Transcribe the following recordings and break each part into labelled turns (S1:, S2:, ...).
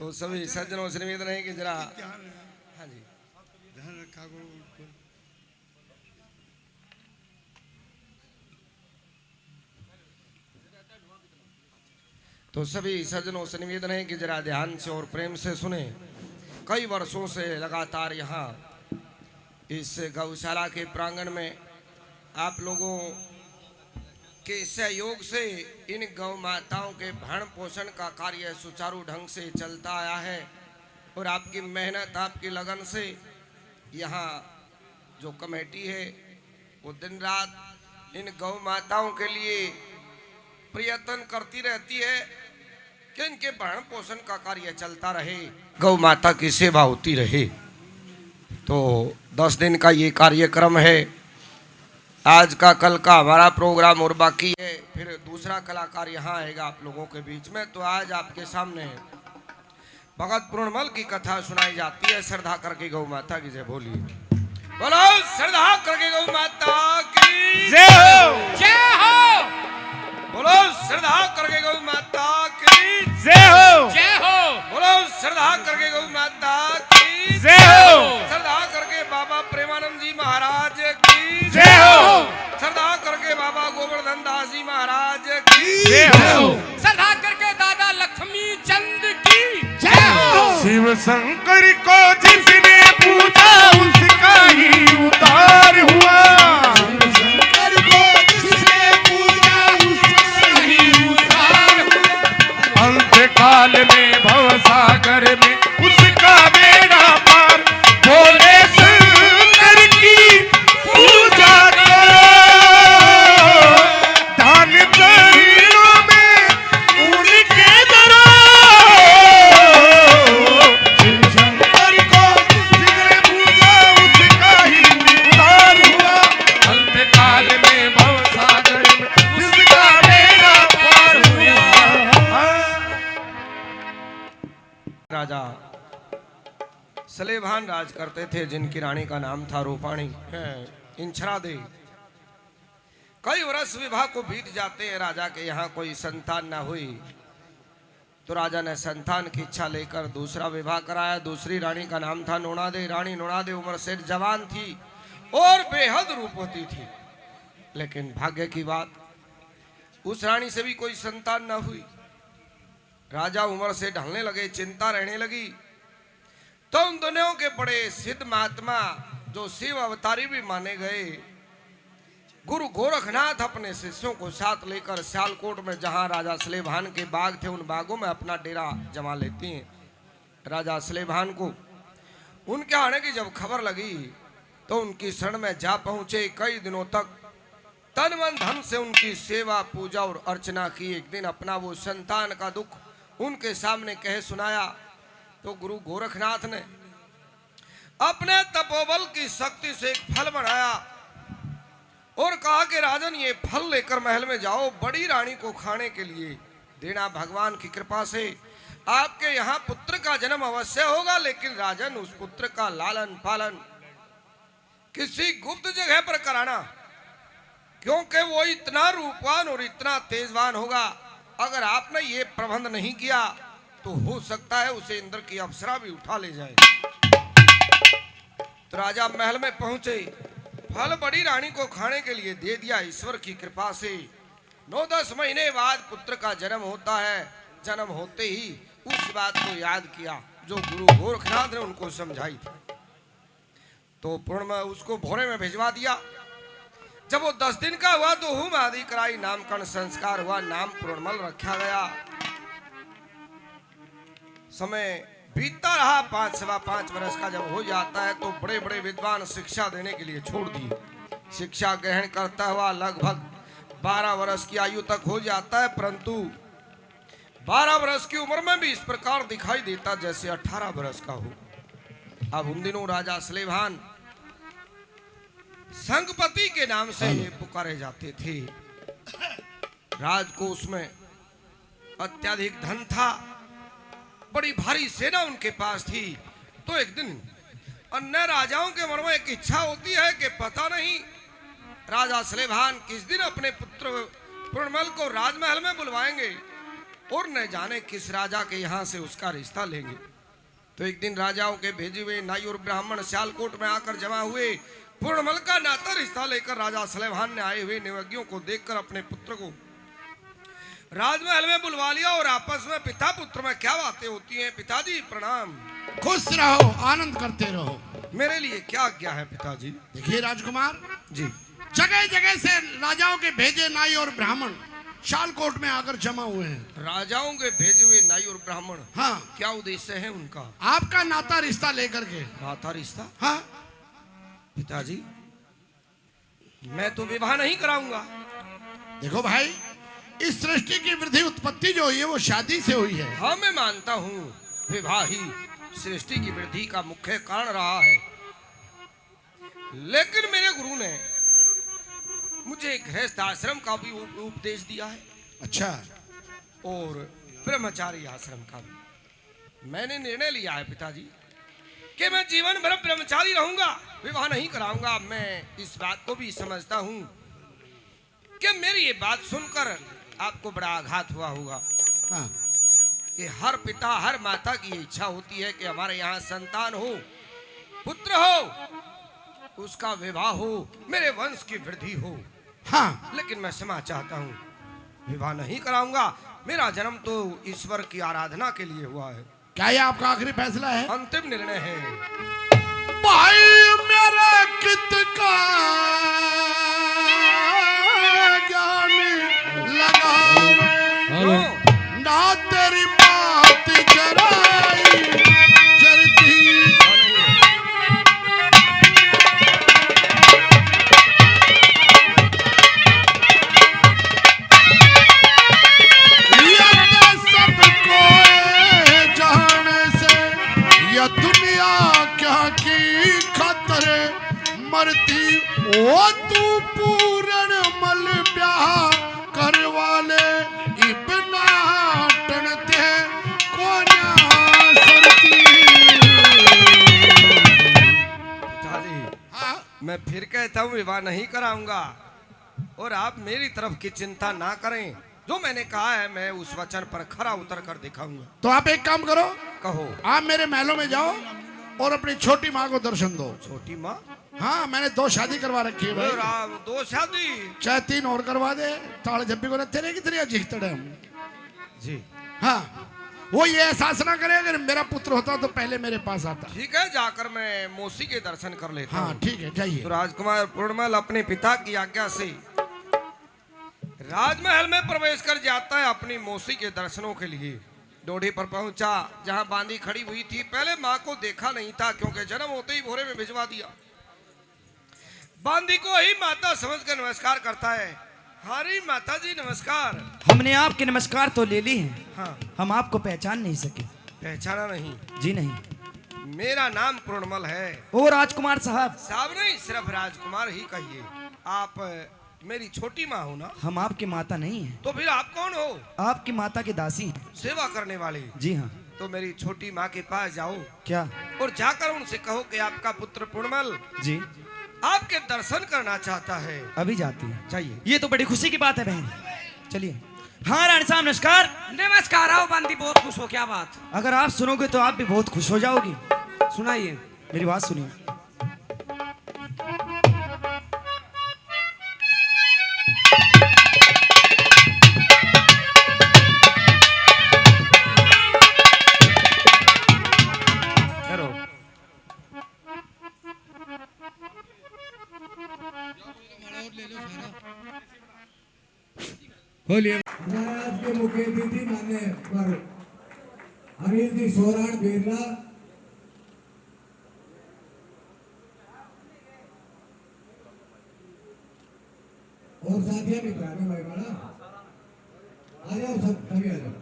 S1: तो सभी सज्जनों से निवेदन है कि जरा हाँ जी
S2: ध्यान रखा करो।
S1: तो सभी सज्जनों से निवेदन है कि जरा ध्यान से और प्रेम से सुने। कई वर्षों से लगातार यहाँ इस गौशाला के प्रांगण में आप लोगों के सहयोग से इन गौ माताओं के भरण पोषण का कार्य सुचारू ढंग से चलता आया है और आपकी मेहनत आपकी लगन से यहाँ जो कमेटी है वो दिन रात इन गौ माताओं के लिए प्रयत्न करती रहती है कि इनके भरण पोषण का कार्य चलता रहे, गौ माता की सेवा होती रहे। तो 10 दिन का ये कार्यक्रम है। आज का कल का हमारा प्रोग्राम और बाकी है, फिर दूसरा कलाकार यहाँ आएगा आप लोगों के बीच में। तो आज आपके सामने भगत पूर्णमल की कथा सुनाई जाती है। श्रद्धा करके गौ माता की जय बोलिए। बोलो श्रद्धा करके गौ माता की
S3: जय हो, जय हो।
S1: बोलो श्रद्धा करके गौ माता की
S3: जय हो,
S1: जय हो। बोलो श्रद्धा करके गौ माता की
S3: जय हो।
S1: श्रद्धा करके बाबा प्रेमानंद जी महाराज की
S3: जय हो।
S1: श्रद्धा करके बाबा गोवर्धन दास जी महाराज की
S3: जय हो।
S4: श्रद्धा करके दादा लक्ष्मी चंद की जय हो।
S3: शिव शंकर को जिसने पूजा उसका ही उद्धार हुआ।
S2: शंकर को जिसने पूजा उसका ही उद्धार हुआ।
S3: अंतकाल में भवसागर में उसका बेड़ा पार। बोले शंकर की पूजा करो, दान दक्षिणों में उनके दरो।
S2: शिव शंकर को जिसने पूजा उसका ही उद्धार हुआ।
S3: अंतकाल में भवसागर में उसका बेड़ा पार हुआ।
S1: राजा सलेभान राज करते थे, जिनकी रानी का नाम था रूपाणी इंछरा दे। कई वर्ष विवाह को बीत जाते हैं, राजा के यहाँ कोई संतान ना हुई तो राजा ने संतान की इच्छा लेकर दूसरा विवाह कराया। दूसरी रानी का नाम था नोणादे। रानी नोणादे उम्र से जवान थी और बेहद रूपवती थी, लेकिन भाग्य की बात उस रानी से भी कोई संतान ना हुई। राजा उम्र से ढलने लगे, चिंता रहने लगी। तो उन दोनों के बड़े सिद्ध महात्मा जो शिव अवतारी भी माने गए, गुरु गोरखनाथ अपने शिष्यों को साथ लेकर सियालकोट में जहां राजा सलेभान के बाग थे, उन बागों में अपना डेरा जमा लेती हैं। राजा सलेभान को उनके आने की जब खबर लगी तो उनकी शरण में जा पहुंचे। कई दिनों तक तन मन धन से उनकी सेवा पूजा और अर्चना की। एक दिन अपना वो संतान का दुख उनके सामने कह सुनाया तो गुरु गोरखनाथ ने अपने तपोबल की शक्ति से एक फल बनाया और कहा कि राजन ये फल लेकर महल में जाओ, बड़ी रानी को खाने के लिए देना। भगवान की कृपा से आपके यहाँ पुत्र का जन्म अवश्य होगा, लेकिन राजन उस पुत्र का लालन पालन किसी गुप्त जगह पर कराना, क्योंकि वो इतना रूपवान और इतना तेजवान होगा। अगर आपने ये प्रबंध नहीं किया तो हो सकता है उसे इंद्र की अप्सरा भी उठा ले जाए। तो राजा महल में पहुंचे, फल बड़ी रानी को खाने के लिए दे दिया। ईश्वर की कृपा से 9-10 महीने बाद पुत्र का जन्म होता है। जन्म होते ही उस बात को याद किया जो गुरु गोरखनाथ ने उनको समझाई थी, तो पूर्ण में उसको भोरे में भिजवा दिया। जब वो 10 दिन का हुआ तो हुम आदि कराई, नामकरण संस्कार हुआ, नाम पूर्णमल रखा गया। समय बीतता रहा, 5-5.25 वर्ष का जब हो जाता है तो बड़े बड़े विद्वान शिक्षा देने के लिए छोड़ दिए। शिक्षा ग्रहण करता हुआ लगभग 12 वर्ष की आयु तक हो जाता है, परंतु 12 वर्ष की उम्र में भी इस प्रकार दिखाई देता जैसे 18 वर्ष का हो। अब उन दिनों राजा सलेभान संगपति के नाम से पुकारे जाते थे। राजकोष में अत्यधिक धन था, बड़ी भारी सेना उनके पास थी। तो एक दिन अन्य राजाओं के मन में एक इच्छा होती है कि पता नहीं राजा सलेभान किस दिन अपने पुत्र पूर्णमल को राजमहल में बुलवाएंगे। और न जाने किस राजा के यहाँ से उसका रिश्ता लेंगे। तो एक दिन राजाओं के भेजे हुए नाई और ब्राह्मण सियालकोट में आकर जमा हुए। पूर्णमल का नाता रिश्ता लेकर राजा सलेमान ने आए हुए निवज्ञों को देखकर अपने पुत्र को राजमहल में बुलवा लिया और आपस में पिता पुत्र में क्या बातें होती हैं। पिताजी प्रणाम।
S2: खुश रहो, आनंद करते रहो।
S1: मेरे लिए क्या आज्ञा है पिताजी?
S2: देखिए राजकुमार
S1: जी।
S2: जगह जगह से राजाओं के भेजे नाई और ब्राह्मण सियालकोट में आकर जमा हुए हैं।
S1: राजाओं के भेजे हुए नाई और ब्राह्मण,
S2: हाँ,
S1: क्या उद्देश्य है उनका?
S2: आपका नाता रिश्ता लेकर के।
S1: नाता रिश्ता?
S2: हाँ
S1: पिताजी मैं तो विवाह नहीं कराऊंगा।
S2: देखो भाई, इस सृष्टि की वृद्धि उत्पत्ति जो हुई है वो शादी से हुई है।
S1: हाँ मैं मानता हूँ विवाह ही सृष्टि की वृद्धि का मुख्य कारण रहा है, लेकिन मेरे गुरु ने मुझे गृहस्थ आश्रम का भी उपदेश दिया है।
S2: अच्छा।
S1: और ब्रह्मचारी आश्रम का भी। मैंने निर्णय लिया है पिताजी कि मैं जीवन भर ब्रह्मचारी रहूंगा, विवाह नहीं कराऊंगा। मैं इस बात को भी समझता हूँ कि मेरी ये बात सुनकर आपको बड़ा आघात हुआ होगा।
S2: हाँ।
S1: कि हर पिता हर माता की इच्छा होती है कि हमारे यहाँ संतान हो, पुत्र हो, उसका विवाह हो, मेरे वंश की वृद्धि हो।
S2: हाँ।
S1: लेकिन मैं क्षमा चाहता हूँ, विवाह नहीं कराऊंगा। मेरा जन्म तो ईश्वर की आराधना के लिए हुआ है।
S2: क्या ये आपका आखिरी फैसला है?
S1: अंतिम निर्णय है।
S2: भाई मेरा कित का ज्ञान लगावे ना तेरी बात जराई जरती। सबको जाने से यह दुनिया क्या की खातर मरती। ओ तू पूर्ण मल ब्याह करवाले इबना टनते कोना सरती।
S1: पिताजी
S2: हाँ?
S1: मैं फिर कहता हूँ विवाह नहीं कराऊंगा, और आप मेरी तरफ की चिंता ना करें। जो मैंने कहा है मैं उस वचन पर खरा उतर कर दिखाऊंगा।
S2: तो आप एक काम करो,
S1: कहो।
S2: आप मेरे महलों में जाओ और अपनी छोटी माँ को दर्शन दो।
S1: छोटी माँ?
S2: हाँ, मैंने 2 शादी करवा रखी है भाई।
S1: राम 2 शादी?
S2: चाहे 3 और करवा दे। ताड़ जब्बी को तेरे की तरह जीतड़े हम।
S1: जी
S2: हाँ, वो ये एहसास ना करे अगर मेरा पुत्र होता तो पहले मेरे पास आता।
S1: ठीक है, जाकर मैं मौसी के दर्शन कर लेता
S2: हाँ
S1: हूँ।
S2: ठीक है, जाइए।
S1: तो राजकुमार पूर्णमल अपने पिता की आज्ञा से राजमहल में प्रवेश कर जाता है अपनी मौसी के दर्शनों के लिए। डोढ़ी पर पहुंचा जहां बांदी खड़ी हुई थी। पहले मां को देखा नहीं था क्योंकि जन्म होते ही भोरे में भिजवा दिया। बांदी को ही माता समझकर नमस्कार करता है। हरी माता जी नमस्कार।
S5: हमने आपके नमस्कार तो ले ली हैं।
S1: हाँ।
S5: हम आपको पहचान नहीं सके।
S1: पहचाना नहीं?
S5: जी नहीं।
S1: मेरा नाम पूर्णमल है।
S5: ओ राजकुमार साहब।
S1: साहब नहीं, सिर्फ राजकुमार ही कहिए। आप मेरी छोटी माँ हो ना?
S5: हम आपकी माता नहीं हैं।
S1: तो फिर आप कौन हो?
S5: आपकी माता के दासी हैं।
S1: सेवा करने वाले?
S5: जी हाँ।
S1: तो मेरी छोटी माँ के पास जाओ।
S5: क्या?
S1: और जाकर उनसे कहो कि आपका पुत्र पूर्णमल
S5: जी
S1: आपके दर्शन करना चाहता है।
S5: अभी जाती है।
S1: चाहिए।
S5: ये तो बड़ी खुशी की बात है बहन। चलिए। हाँ रानी साहब नमस्कार।
S4: नमस्कार। आओ बांदी, बहुत खुश हो। क्या बात?
S5: अगर आप सुनोगे तो आप भी बहुत खुश हो जाओगी।
S4: सुनाइए।
S5: मेरी बात सुनिए।
S6: महाराज के मुख्य अतिथि मान्य पर अनिल जी सोराण बिरला और साथिया मित्र भाई बड़ा आ जाओ, सब सभी आ जाओ।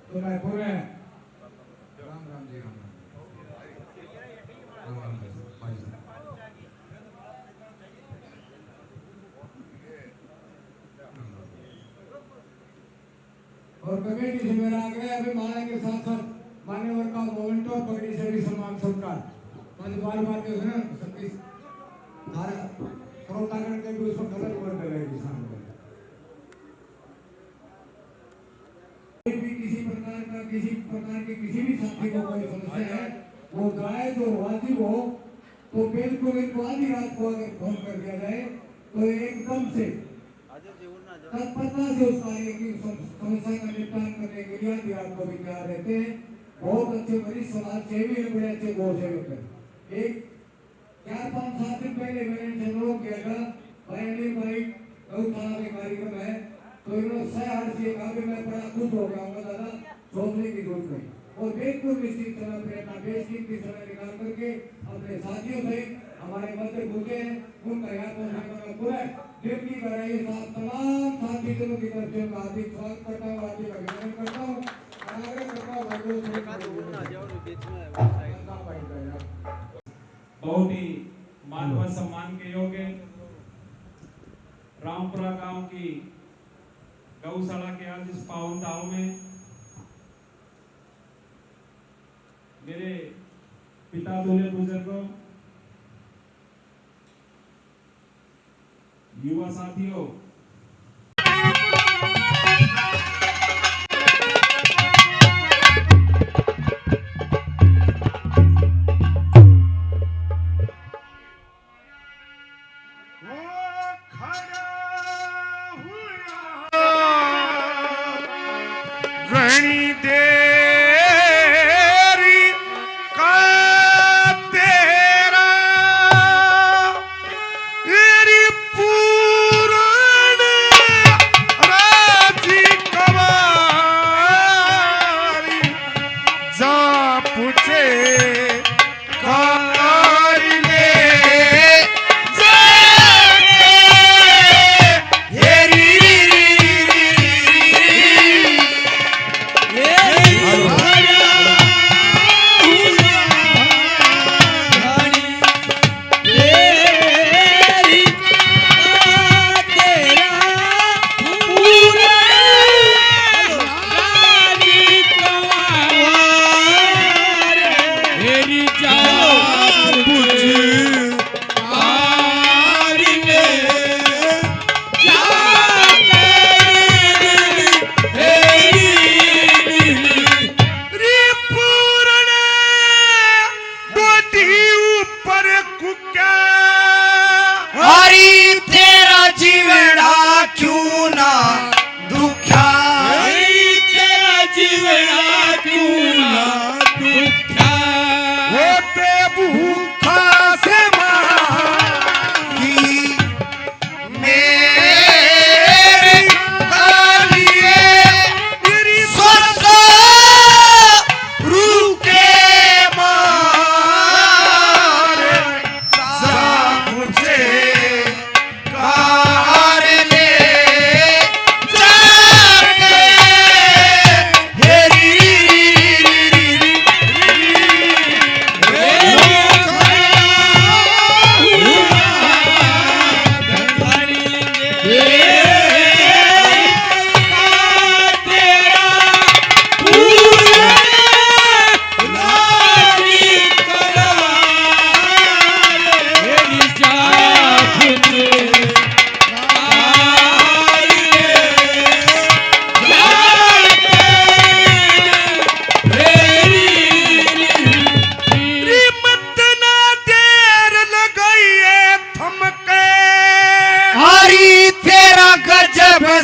S6: तो रायपुर में राम राम जी, राम राम राम जी भाई साहब। और कमेटी से मेरा आग्रह है, अभी माला के साथ साथ मान्यवर का मोमेंटो और पगड़ी से भी सम्मान सत्कार बार बार के है सबकी धारा प्रोत्साहन के भी उसको कलर कर देगा सामने भी किसी प्रकार की किसी भी साथी को कोई समस्या है वो जाए तो वाजिब हो तो बिल्कुल इनको आधी रात को अगर फोन कर दिया जाए तो एकदम से तत्परता से उस कार्य की समस्या का निपटान करने के लिए आधी रात को भी तैयार रहते हैं। बहुत अच्छे वरिष्ठ समाज सेवी है, बड़े अच्छे गौ सेवक है। एक 4-5-7 दिन पहले मैंने इनसे अनुरोध किया था भाई अनिल भाई गौशाला में कार्यक्रम है तो इन्होंने सहर से कहा कि मैं बड़ा खुश हो गया हूँ दादा सोचने की जरूरत नहीं और बिल्कुल निश्चित समय पर अपना बेशकीमती समय निकाल करके अपने साथियों से हमारे मध्य पूजे हैं उनका यहाँ पहुँचने का पूरा ड्यूटी कराइए साथ तमाम साथियों की तरफ से मैं हार्दिक स्वागत करता हूँ हार्दिक अभिनंदन करता हूँ आग्रह करता हूँ
S7: बहुत ही मान व सम्मान के योग्य रामपुरा गांव की गौशाला के आज इस पावन दाव में मेरे पिता दूल्हे बुजुर्गों युवा साथियों
S3: घनी देरी का तेरा एरी पूरण राजी कवारी जा पूछे कारी ने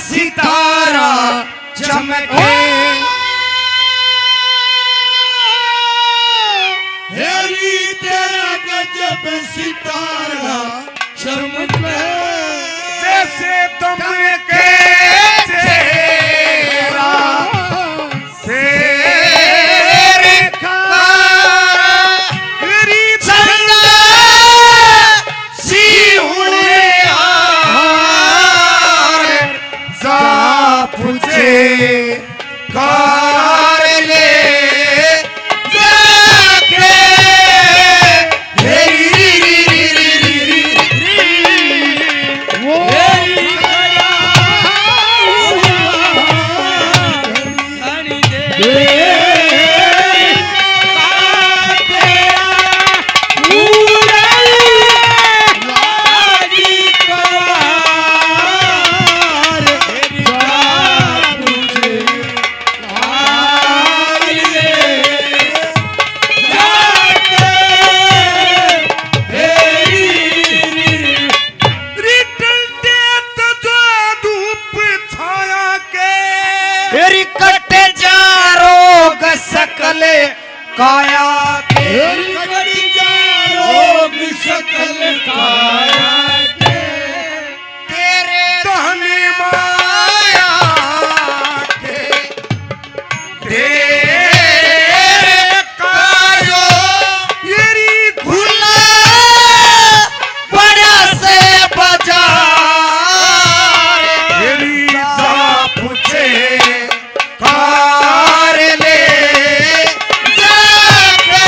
S3: सितारा चमके
S2: हेरी तेरा गजब सितारा चमके
S3: जैसे तुम के चेहरा शेर का मेरी चंदा सी उड़े जा पूछे
S5: तेरी कटे जा रोग सकल काया के
S2: रोग सकल काया के
S5: तेरे
S3: धनी माया के तेरे कायो येरी
S5: खुला बड़ा से बाजार
S3: येरी
S5: जा पूछे कार ले जाके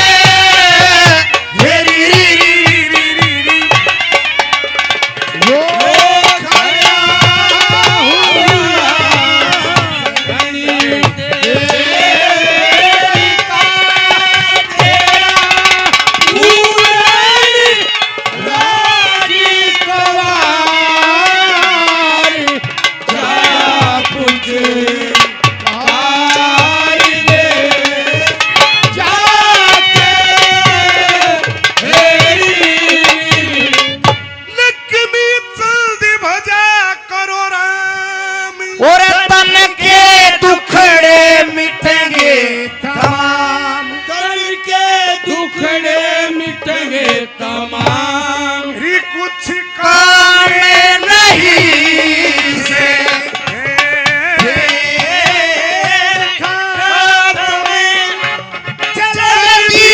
S3: येरी री री री री री
S2: वो खया हुआ धनी तेरी का तेरा उड़ाई राजी कवार जा पूछे कार ले जाके
S3: लक्ष्मी जल्दी भजा करो राम
S5: और तन के दुखड़े मिटेंगे तमाम
S2: करके दुखड़े मिटेंगे तमाम
S3: री कुछ
S5: काम नहीं से चलेगी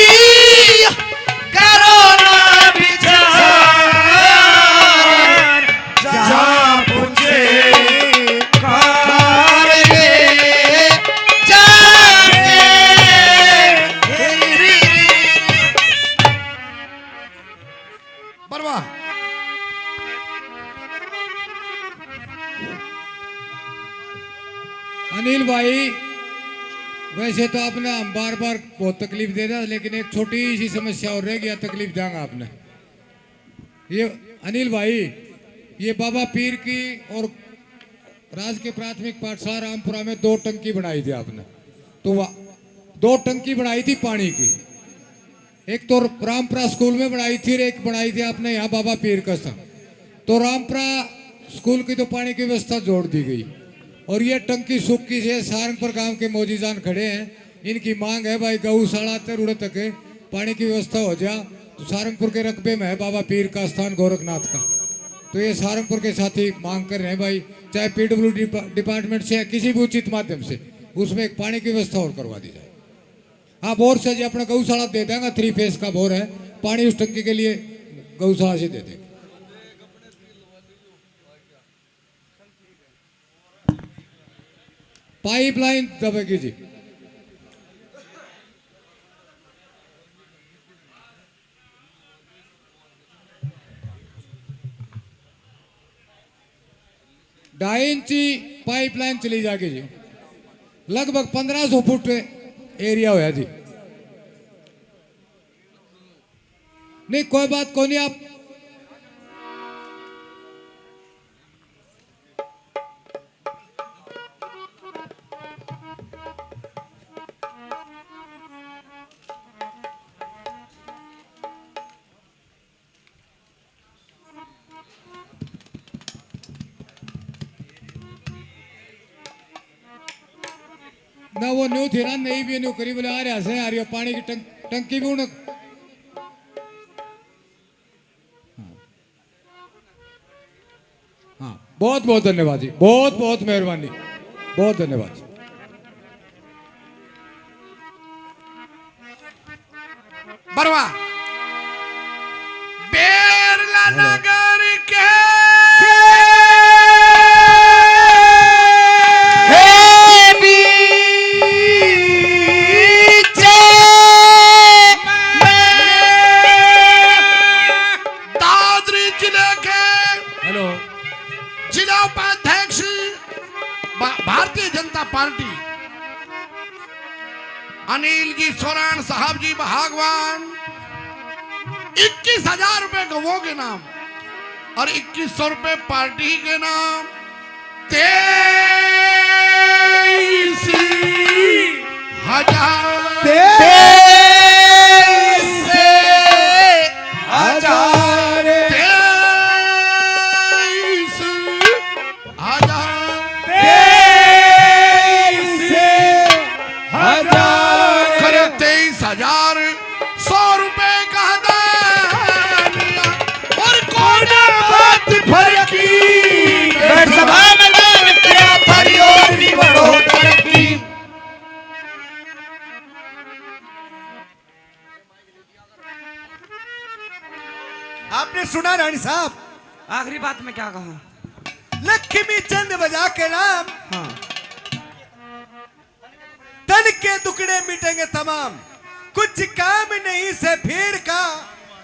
S5: करोना विचार जा पूछे कार ले जाके
S2: परवाह अनिल भाई वैसे तो आपने हम बार बार बहुत तकलीफ दे दिया, लेकिन एक छोटी सी समस्या और रह गया, तकलीफ देंगे आपने। ये अनिल भाई, ये बाबा पीर की और राजकीय प्राथमिक पाठशाला रामपुरा में 2 टंकी बनाई थी आपने। तो 2 टंकी बनाई थी पानी की, एक तो रामपुरा स्कूल में बनाई थी और एक बनाई थी आपने यहाँ बाबा पीर का स्थान। तो रामपुरा स्कूल की तो पानी की व्यवस्था जोड़ दी गई और ये टंकी सूखी से सारंगपुर गांव के मोजीजान खड़े हैं, इनकी मांग है भाई गौशाला तरुड़ तक पानी की व्यवस्था हो जाए। तो सारंगपुर के रकबे में है बाबा पीर का स्थान गोरखनाथ का, तो ये सारंगपुर के साथी मांग कर रहे हैं भाई, चाहे पीडब्ल्यूडी डिपार्टमेंट से या किसी भी उचित माध्यम से उसमें एक पानी की व्यवस्था और करवा दी जाए। हाँ, बोर से जो अपना गौशाला दे देंगे, 3 फेस का बोर है, पानी उस टंकी के लिए गौशाला से दे देंगे। पाइपलाइन दबेगी जी। ढाई इंची पाइपलाइन चली जाएगी जी, लगभग 1500 फुट एरिया होया जी। नहीं कोई बात को नहीं, आप ना वो न्यू थी ना, नहीं भी न्यू करी बोले आ रहा से आ रही हो पानी की टंकी भी उन्हें। हाँ, बहुत बहुत धन्यवाद जी, बहुत बहुत मेहरबानी, बहुत धन्यवाद।
S3: बरवा बेरला नगर के दादरी जिले के
S2: हेलो
S3: जिला उपाध्यक्ष भारतीय जनता पार्टी अनिल जी सोरान साहब जी भागवान 21,000 रुपए गवों के नाम और 2100 रुपए पार्टी के नाम 23,000 सुना रानी साहब,
S5: आखिरी बात मैं क्या कहूँ?
S3: लक्ष्मी चंद बजा के नाम,
S5: हाँ।
S3: तन के टुकड़े मिटेंगे तमाम, कुछ काम नहीं से भीड़ का,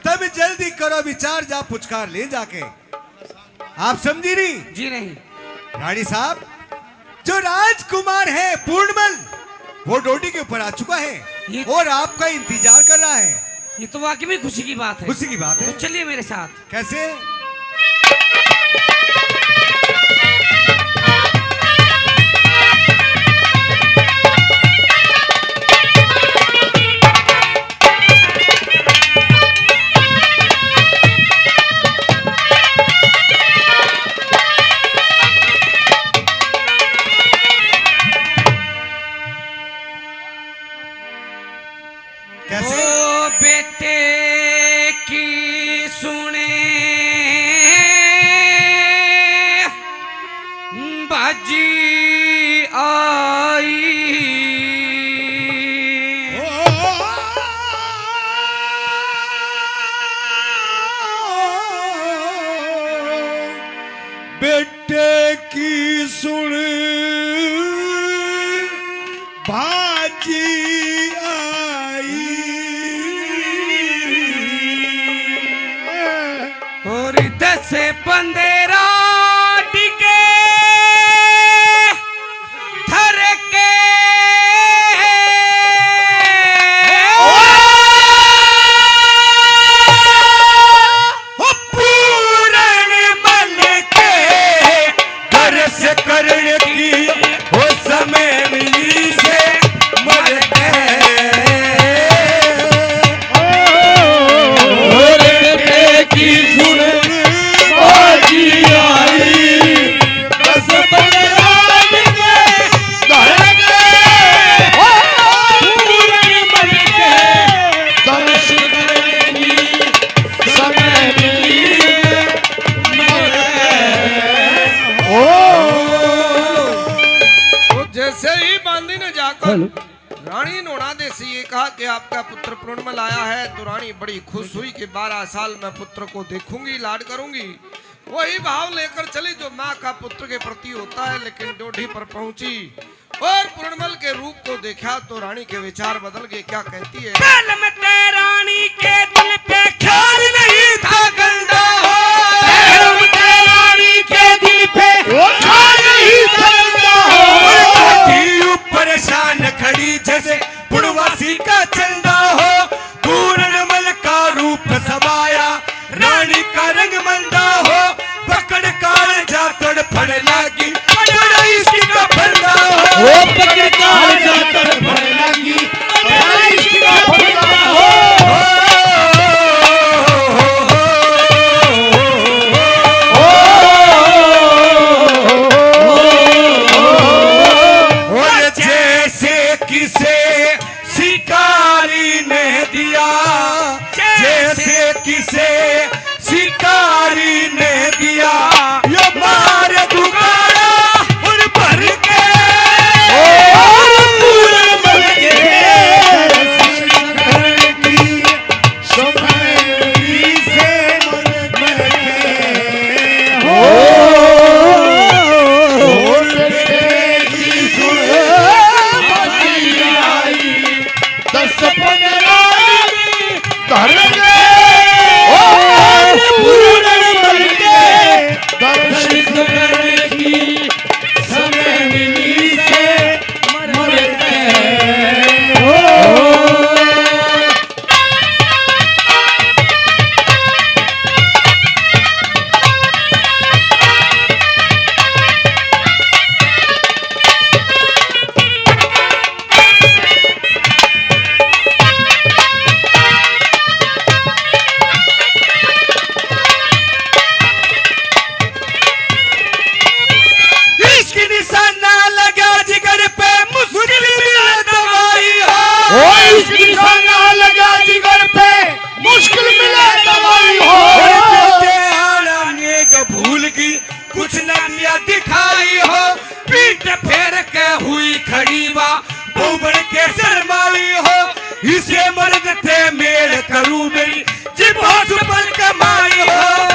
S3: तब जल्दी करो विचार, जा पुचकार ले जाके। आप समझी नहीं?
S5: जी नहीं।
S3: रानी साहब, जो राजकुमार है पूर्णमल, वो डोडी के ऊपर आ चुका है और आपका इंतजार कर रहा है।
S5: ये तो वाकई में खुशी की बात है।
S3: खुशी की बात है।
S5: तो चलिए मेरे साथ।
S3: कैसे? कैसे?
S5: ओ बेटे की सुने बाजी आई,
S3: बेटे की सुन बाजी
S5: और 10-15 टिके थर के पूरन मल के घर से करने की हो समय मिली से मर
S1: जैसे ही बांदी ने जाकर रानी नोना देसी ये कहा कि आपका पुत्र पूर्णमल आया है, तो रानी बड़ी खुश हुई कि 12 साल मैं पुत्र को देखूंगी, लाड करूंगी। वही भाव लेकर चली जो माँ का पुत्र के प्रति होता है। लेकिन डोडी पर पहुंची और पूर्णमल के रूप को देखा तो रानी के विचार बदल गए। क्या कहती है?
S5: रानी के दिल पे ख्याल नहीं था गंदा हो,
S3: रानी के दिल पे ख्याल नहीं था गंदा हो, परेशान खड़ी जैसे पुरवासी का चंदा हो, पूर्णमल का रूप समाया, रानी का रंग मंदा हो, पकड़ कार जा तड़फड़ लागी, बड़ा इश्क का फंदा हो, पकड़ कार जा तड़फड़ लागी, बड़ा इश्क का फंदा हो। किसे शिकारी ने दिया यो मार दुगाड़ा और भर के और पूर्णमल के की सोनाली से मर के हो, और बेटे की सुन बाजी आई, 10-15 घर पूर्णमल के दर्शन करने की समय मिली से मर गए हो। कुछ नदिया दिखाई हो, पीठ फेर के हुई खड़ी बा, बोबड़ के शर्माई हो, इसे मर्द थे मेल करूं मेरी जिब हो सुपल कमाई हो।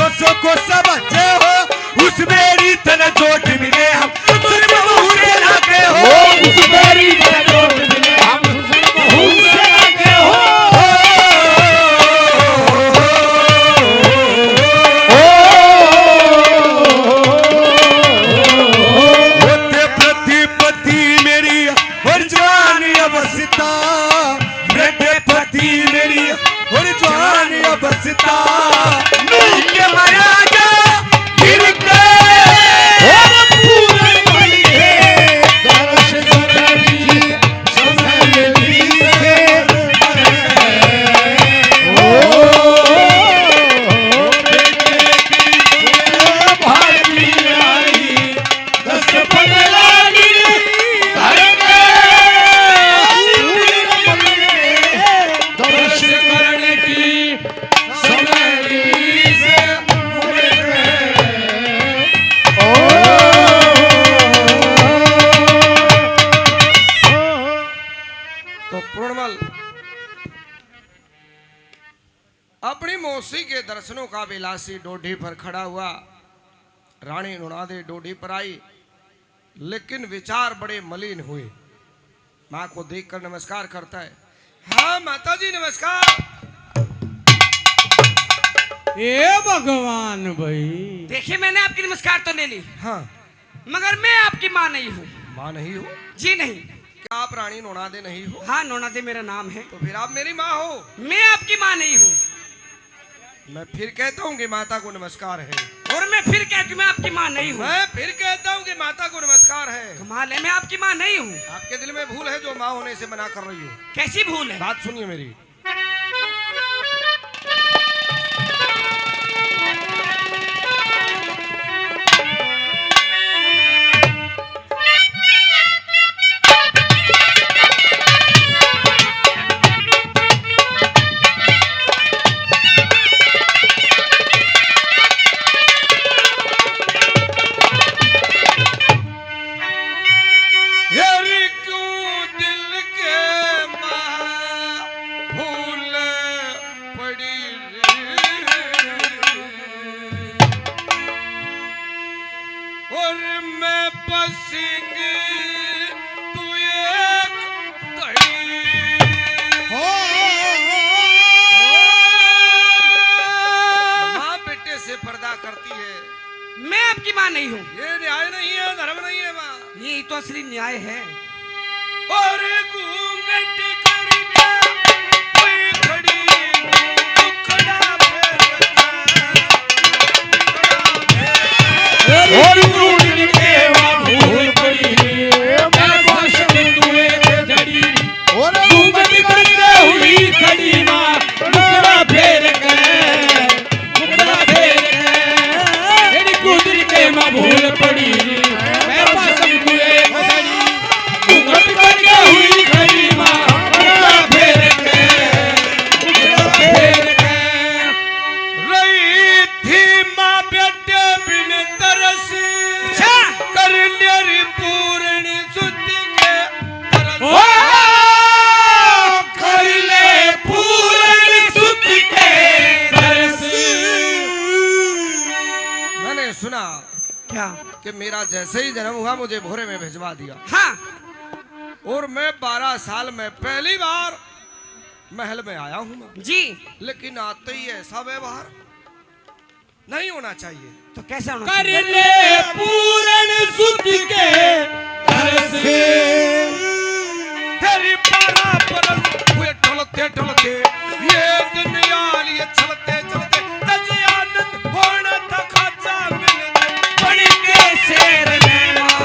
S3: दोषों को समझे हो, उस मेरी तन चोट मिले हम सुन बहू से लागे हो, उस मेरी तन चोट मिले हम सुन बहू से लागे हो। होते प्रतिपति मेरी और जवानी अवस्था, वृद्ध पति मेरी और जवानी अवस्था, नूह के महाराजा गिर गए और पूरन बन गए, दर्श सदरी सदरी से भागी आई 10-15 दिन धर दर्श करने की सनरी से मुड़ गए।
S1: तो पूर्णमल अपनी मौसी के दर्शनों का विलासी डोढ़ी पर खड़ा हुआ। रानी नुणादे डोढ़ी पर आई, लेकिन विचार बड़े मलिन हुए। माँ को देखकर नमस्कार करता है। हाँ माता जी नमस्कार।
S5: ए भगवान भाई,
S4: देखिए मैंने आपकी नमस्कार तो ले ली,
S1: हाँ
S4: मगर मैं आपकी माँ नहीं हूँ।
S1: माँ नहीं हो?
S4: जी नहीं।
S1: क्या आप रानी नुणादे नहीं हो?
S4: हाँ, नोनादे मेरा नाम है।
S1: तो फिर आप मेरी माँ हो।
S4: मैं आपकी माँ नहीं हूँ।
S1: मैं फिर कहता हूँ कि माता को नमस्कार है।
S4: और मैं फिर कहती हूँ मैं आपकी माँ नहीं हूँ।
S1: मैं फिर कहता हूँ कि माता को नमस्कार है।
S4: कमाल है, मैं आपकी माँ नहीं हूँ।
S1: आपके दिल में भूल है जो माँ होने से मना कर रही हो।
S4: कैसी भूल है?
S1: बात सुनिए मेरी। यारी क्यों दिल के माँ भूल पड़ी और मैं बसेंगे तू एक घड़ी। माँ बेटे से पर्दा करती है।
S4: मैं आपकी माँ नहीं हूँ।
S1: ये न्याय नहीं है, धर्म नहीं है माँ।
S4: ये तो असली न्याय है।
S1: और घूंघट करके कोई खड़ी मुखड़ा
S5: और टूट के भूल पड़ी, मैं भाषण तू एक धड़ी, और घूमट करके हुई खड़ी माँ, मुखड़ा फेर के, मुखड़ा फेर के, तेरी कूदर के माँ भूल पड़ी, मैं भाषण तू एक धड़ी, घूमट करके हुई खड़ी माँ, मुखड़ा फेर के, मुखड़ा फेर के।
S1: रही थी माँ बेटे बिन तरस, कर लियरी पूर्ण शुद्धि के तरस।
S5: कर ले पूर्ण सुख के तरस।
S1: मैंने सुना
S4: क्या?
S1: कि मेरा जैसे ही जन्म हुआ मुझे भोरे में भिजवा दिया,
S4: हाँ,
S1: और मैं 12 साल में पहली बार महल में आया हूँ माँ।
S4: जी।
S1: लेकिन आते ही ऐसा व्यवहार नहीं होना चाहिए।
S4: तो कैसा होना
S5: कर
S4: चाहिए?
S5: ले पूर्ण सुख के तरस।
S1: तेरी 12 बरस हुए ढलते ढलते, ये दुनिया लिए चलते चलते, तज आनंद होना था खाचा मिलने।
S4: बन के शेर में माँ,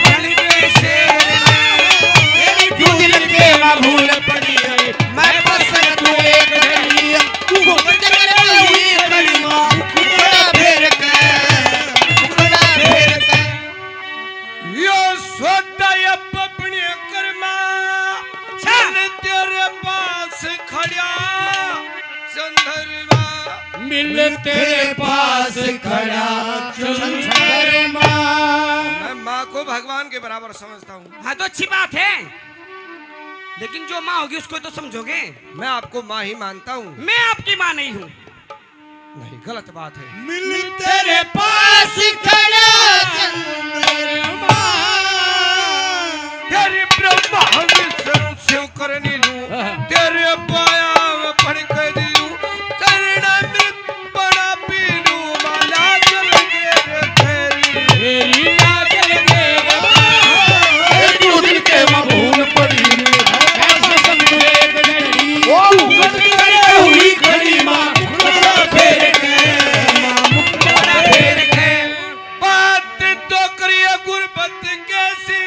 S4: बन के शेर में,
S5: क्यों दिल के माँ भूल पड़ी है, मैं बस तू एक घड़ी, तू घूमट करके हुई खड़ी माँ, मुखड़ा फेर के, मुखड़ा फेर के।
S1: यो सोदाय पपने कर्मा, चल तेरे पास खड़ा चंद्रमा।
S5: मिल तेरे पास खड़ा चंद्रमा।
S1: मैं माँ को भगवान के बराबर समझता हूँ।
S4: हाँ तो अच्छी बात है, लेकिन जो माँ होगी उसको तो समझोगे।
S1: मैं आपको माँ ही मानता हूँ।
S4: मैं आपकी माँ नहीं हूँ।
S1: नहीं, गलत बात है।
S5: तेरे पास खड़ा चंद्रमा
S1: तेरी ब्रह्मा विष्णु शिव करनी लू, तेरे पाया में पढ़ के दिलू, चरणा में बड़ा पीलू, माला जल गे तेरी
S5: तेरी लागल गे दूध के मभूल पड़ी ऐसा समझो एक जड़ी वो मुकुट करे हुई खड़ी माँ मुकुट फेर के माँ मुकुट फेर के
S1: बात तो करिए गुरबत कैसी,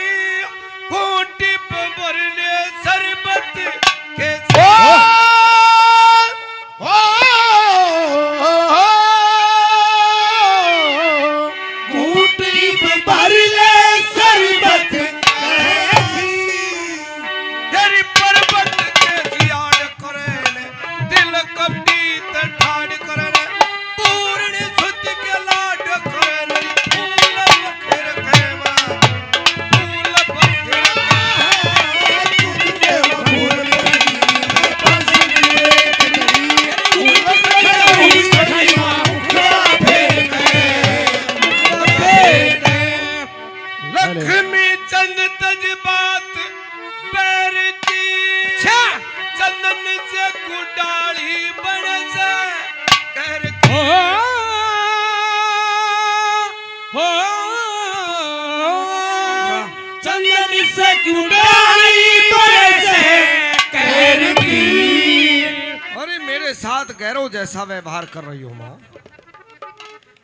S1: खूंटी पे भरने सरबत कैसी।
S5: घूंटी भर ले शरबत कैसी
S1: तेरी पर्वत कैसी आड़ करेने, दिल कपटी ते ठाड़ करेने, पूर्ण शुद्ध के लाड करेने, फूल बखेर खेवा, फूल बखेर लक्ष्मी चंद तज बात पैर की, चंदन से गुडाली बन से कर की।
S5: चंदन से कुंडाली बरसे कहर की
S1: अरे मेरे साथ गैरों जैसा व्यवहार कर रही हो माँ,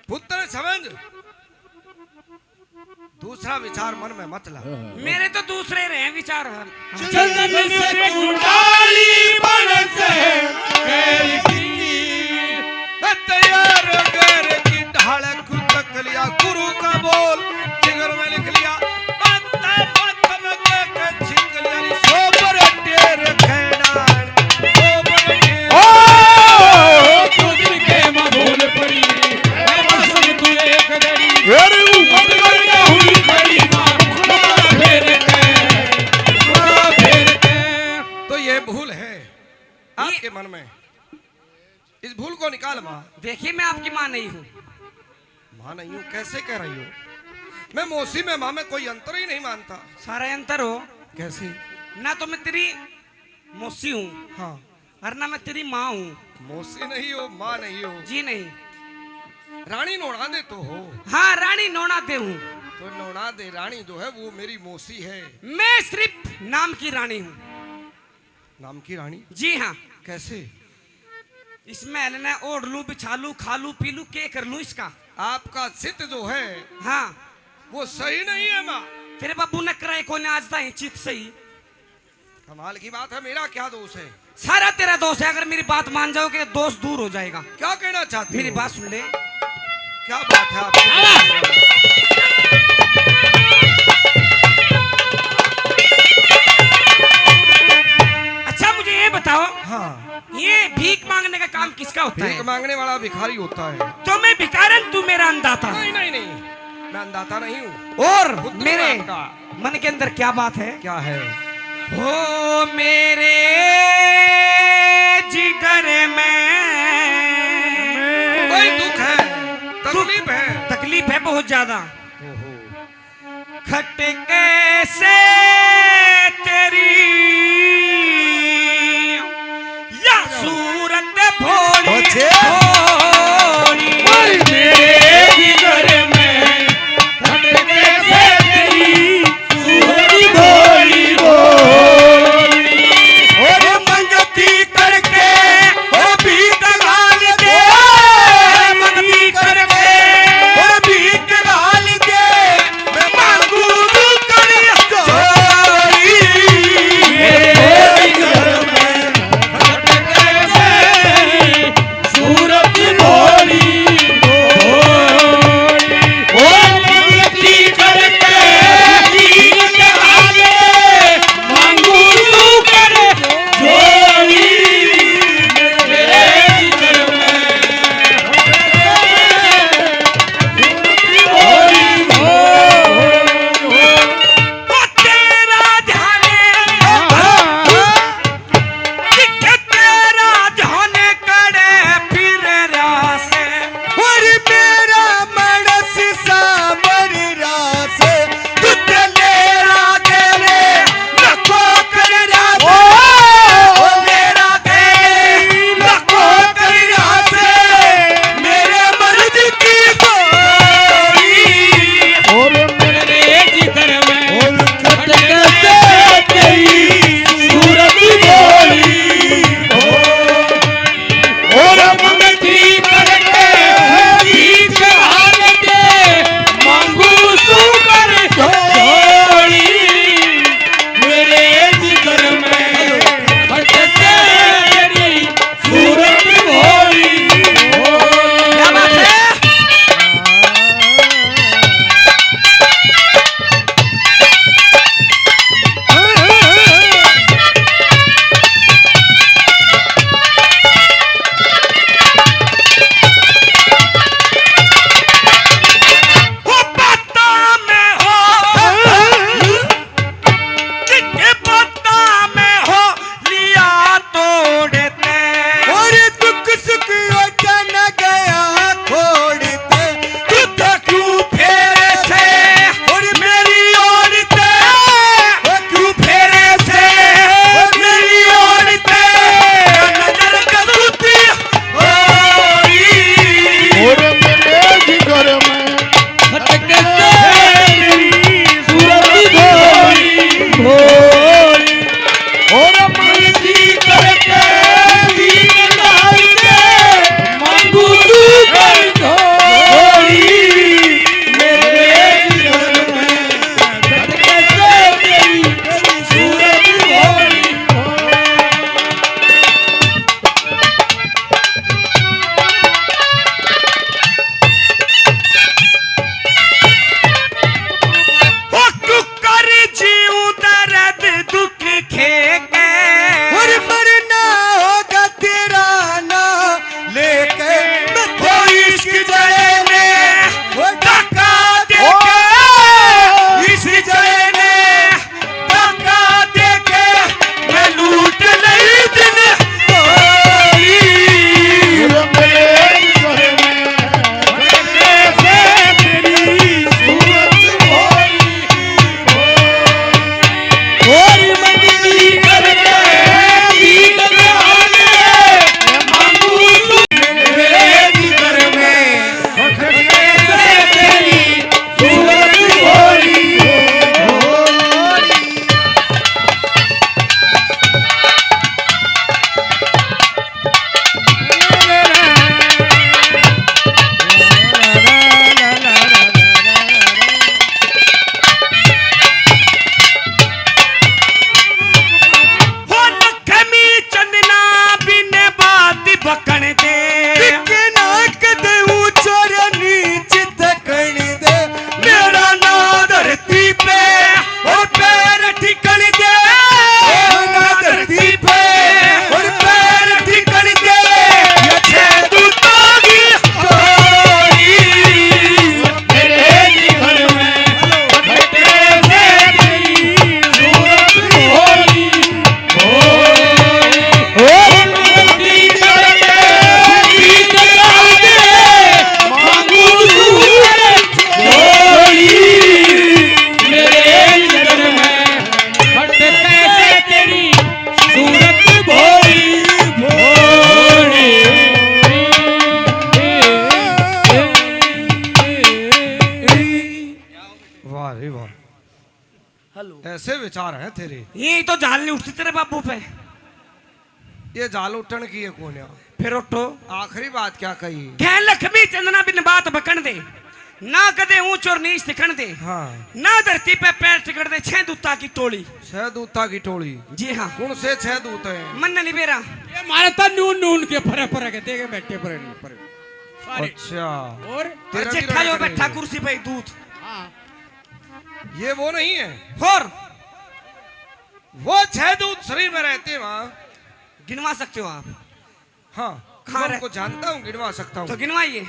S1: पुत्र समझ, दूसरा विचार मन में मत ला।
S4: मेरे तो दूसरे रहे विचार।
S5: चंदन से कुंडाली बरसे कहर की
S1: मैं तैयार गैर की ढाल खुद लिया, गुरु का बोल जिगर में लिख लिया, माता माता में के छिक लिया, सोबर ढेर खैनान, सोबर ढेर
S5: दूध के मभूल पड़ी ऐसा समझो एक जड़ी मुकुट करे हुई खड़ी माँ मुकुट फेर के
S1: तो ये भूल है आपके मन में, इस भूल को निकाल माँ।
S4: देखिए मैं आपकी माँ नहीं हूँ।
S1: माँ नहीं हूँ कैसे कह रही हो? मैं मौसी में माँ में कोई अंतर ही नहीं मानता।
S4: सारा अंतर हो।
S1: कैसे?
S4: ना तो मैं तेरी मौसी हूँ
S1: हाँ,
S4: और ना मैं तेरी माँ हूँ।
S1: मौसी नहीं हो, माँ नहीं हो,
S4: जी नहीं।
S1: रानी नोड़ा दे तो हो।
S4: हाँ रानी नोना दे हूँ।
S1: तो नोड़ा दे रानी जो है वो मेरी मौसी है।
S4: मैं सिर्फ नाम की रानी हूँ।
S1: नाम की रानी?
S4: जी हाँ।
S1: कैसे?
S4: इस महल ने ओढ़ लूं, बिछा लूं, खा लूं, पी लूं, क्या कर लूं इसका?
S1: आपका चित्त जो है
S4: हाँ
S1: वो सही नहीं है माँ।
S4: तेरे बाबू ने कराए को ने आज दा चित सही।
S1: कमाल की बात है, मेरा क्या दोष है?
S4: सारा तेरा दोष है। अगर मेरी बात मान जाओगे दोष दूर हो जाएगा।
S1: क्या कहना चाहती
S4: मेरी
S1: हो?
S4: बात सुन ले।
S1: क्या बात है आपकी?
S4: अच्छा मुझे ये बताओ,
S1: हाँ,
S4: ये भीख मांगने का काम किसका होता
S1: भीख
S4: है?
S1: मांगने वाला भिखारी होता है।
S4: तो मैं भिखारन, तू मेरा अंदाता।
S1: नहीं नहीं नहीं, मैं अंदाता नहीं हूँ।
S4: और
S1: पुत्र
S4: मेरे
S1: आपका।
S4: मन के अंदर क्या बात है?
S1: क्या है?
S4: हो मेरे जिगर में
S1: कोई दुख है, तकलीफ है?
S4: तकलीफ है बहुत ज्यादा।
S1: ओहो,
S4: खटके से तेरी या सूरत भोली भोली
S5: मेरे जिगर में खटके से तेरी सूरत भोली भोली
S3: और मंगती करके ओ भी तगाल दे,
S5: मंगती करके
S3: ओ भी तगाल दे, मैं मांगू तू कर जोड़ी।
S5: मेरे
S4: हेलो
S1: ऐसे विचार हैं तेरे।
S4: ये तो जाल नहीं उठती तेरे बाबू पे।
S1: ये जाल उठन की है कौन है?
S4: फिर उठो।
S1: आखिरी बात क्या कही?
S4: कह लक्ष्मी चंदना बिन बात बकन दे, ना कदे ऊंच और नीच दिखण दे,
S1: हाँ,
S4: ना धरती पे पैर टिकड़ दे, 6 दूता की टोली।
S1: 6 दूता की टोली?
S4: जी हाँ।
S1: कौन से 6 दूत हैं?
S4: मन नहीं बेरा।
S5: ये मारे तो नून नून के फरे फरे के देखे बैठे पर सारे।
S1: अच्छा,
S5: और
S1: तेरा भी
S4: चिट्ठा जो
S1: रंग
S4: बैठा
S1: करेंगे।
S4: कुर्सी पे दूत।
S5: हाँ
S1: ये वो नहीं है?
S4: और
S1: वो 6 दूत शरीर में रहते हैं वहाँ।
S4: गिनवा सकते हो आप?
S1: हाँ,
S4: कहाँ
S1: मैं
S4: रह-
S1: उनको जानता हूँ, गिनवा सकता
S4: तो
S1: हूँ।
S4: गिनवाइए।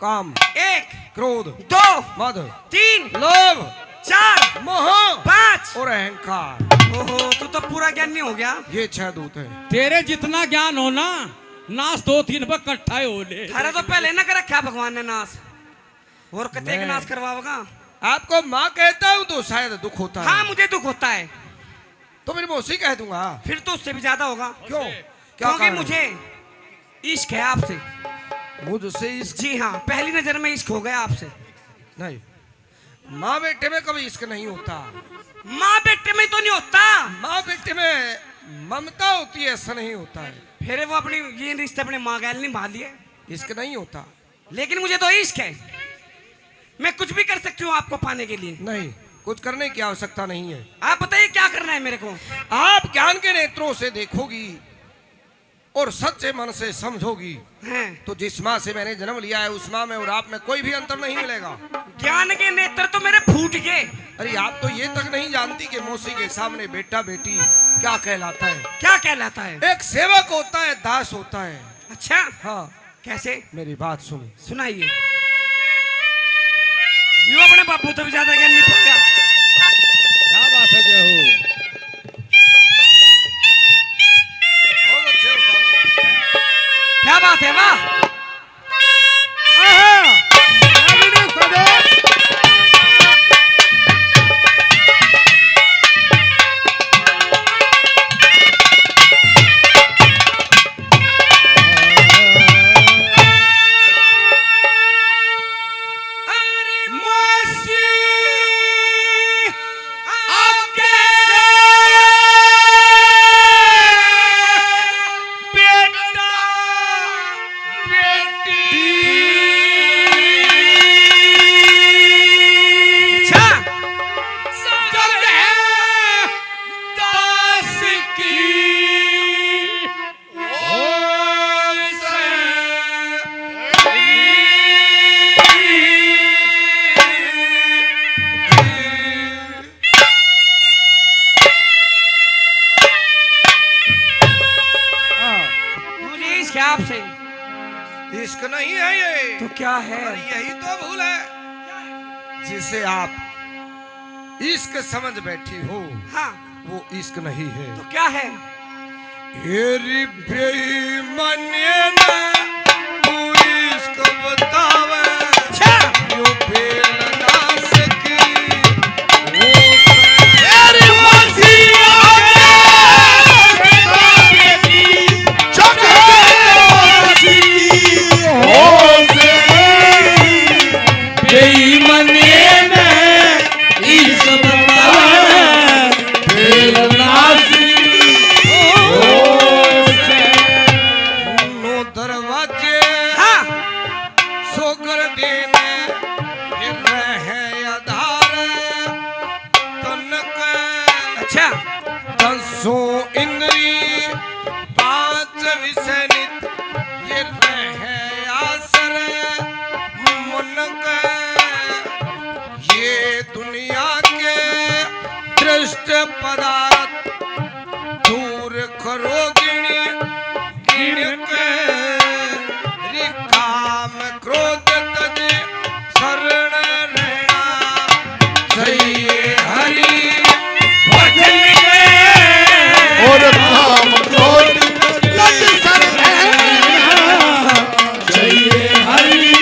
S1: काम,
S4: 1
S1: क्रोध,
S4: 2
S1: मद,
S4: 3
S1: लोभ,
S4: 4
S1: मोह
S4: 5।
S1: और अहंकार।
S4: ओहो, तू तो पूरा ज्ञानी हो गया।
S1: ये 6 दूत हैं।
S5: तेरे जितना ज्ञान हो ना, नाच 2-3 बार इकट्ठा ही हो ले।
S4: अरे तो पहले ना कर रखा भगवान ने नाश, और कते का नाश करवाओगा?
S1: आपको माँ कहता हूँ तो शायद दुख होता है।
S4: हाँ मुझे दुख होता है।
S1: तो मेरी मौसी कह दूंगा।
S4: फिर तो उससे भी ज्यादा होगा।
S1: क्यों? क्या
S4: क्योंकि
S1: कारण?
S4: मुझे इश्क है आपसे।
S1: मुझसे इश्क?
S4: जी हाँ, पहली नजर में इश्क हो गया आपसे।
S1: नहीं, माँ बेटे में कभी इश्क नहीं होता।
S4: माँ बेटे में तो नहीं होता।
S1: माँ बेटे में ममता होती है, ऐसा नहीं होता है।
S4: फिर वो अपनी ये रिश्ते अपने माँ गैल निभा लिए।
S1: इश्क नहीं होता।
S4: लेकिन मुझे तो इश्क है, मैं कुछ भी कर सकती हूँ आपको पाने के लिए।
S1: नहीं, कुछ करने की आवश्यकता नहीं है।
S4: आप बताइए क्या करना है मेरे को?
S1: आप ज्ञान के नेत्रों से देखोगी और सच्चे मन से समझोगी
S4: हैं?
S1: तो जिस माँ से मैंने जन्म लिया है उस माँ में और आप में कोई भी अंतर नहीं मिलेगा।
S4: ज्ञान के नेत्र तो मेरे फूट गए।
S1: अरे आप तो ये तक नहीं जानती कि मौसी के सामने बेटा बेटी क्या कहलाता है।
S4: क्या कहलाता है?
S1: एक सेवक होता है, दास होता है।
S4: अच्छा,
S1: हाँ,
S4: कैसे?
S1: मेरी बात सुन।
S4: सुनाइए। यू अपने बापू तो भी ज्यादा ज्ञान नहीं पड़ गया।
S5: क्या बात है जय हो।
S1: बहुत अच्छे उस्ताद हो।
S4: क्या बात है, वाह। आपसे
S1: इश्क नहीं है ये।
S4: तो क्या है?
S1: और यही तो भूल है जिसे आप इश्क समझ बैठी हो।
S4: हाँ,
S1: वो इश्क नहीं है।
S4: तो क्या है?
S1: हेरी बेईमानी में तू इश्क बतावे।
S4: अच्छा,
S1: यो फेल ना सकी वो
S3: तेरी मर्जी
S1: दरवाजे
S4: हाँ,
S1: सोकर देने रहे आधार तनक।
S4: अच्छा,
S1: दसो इंद्री 5 विषय नित ये रहे आसर मनक। ये दुनिया के दृष्ट पदार्थ दूर करो गिणी गिण के। काम क्रोध तज शरण रहना चाहिए हरि भजन में।
S3: और काम क्रोध तज शरण रहना चाहिए हरि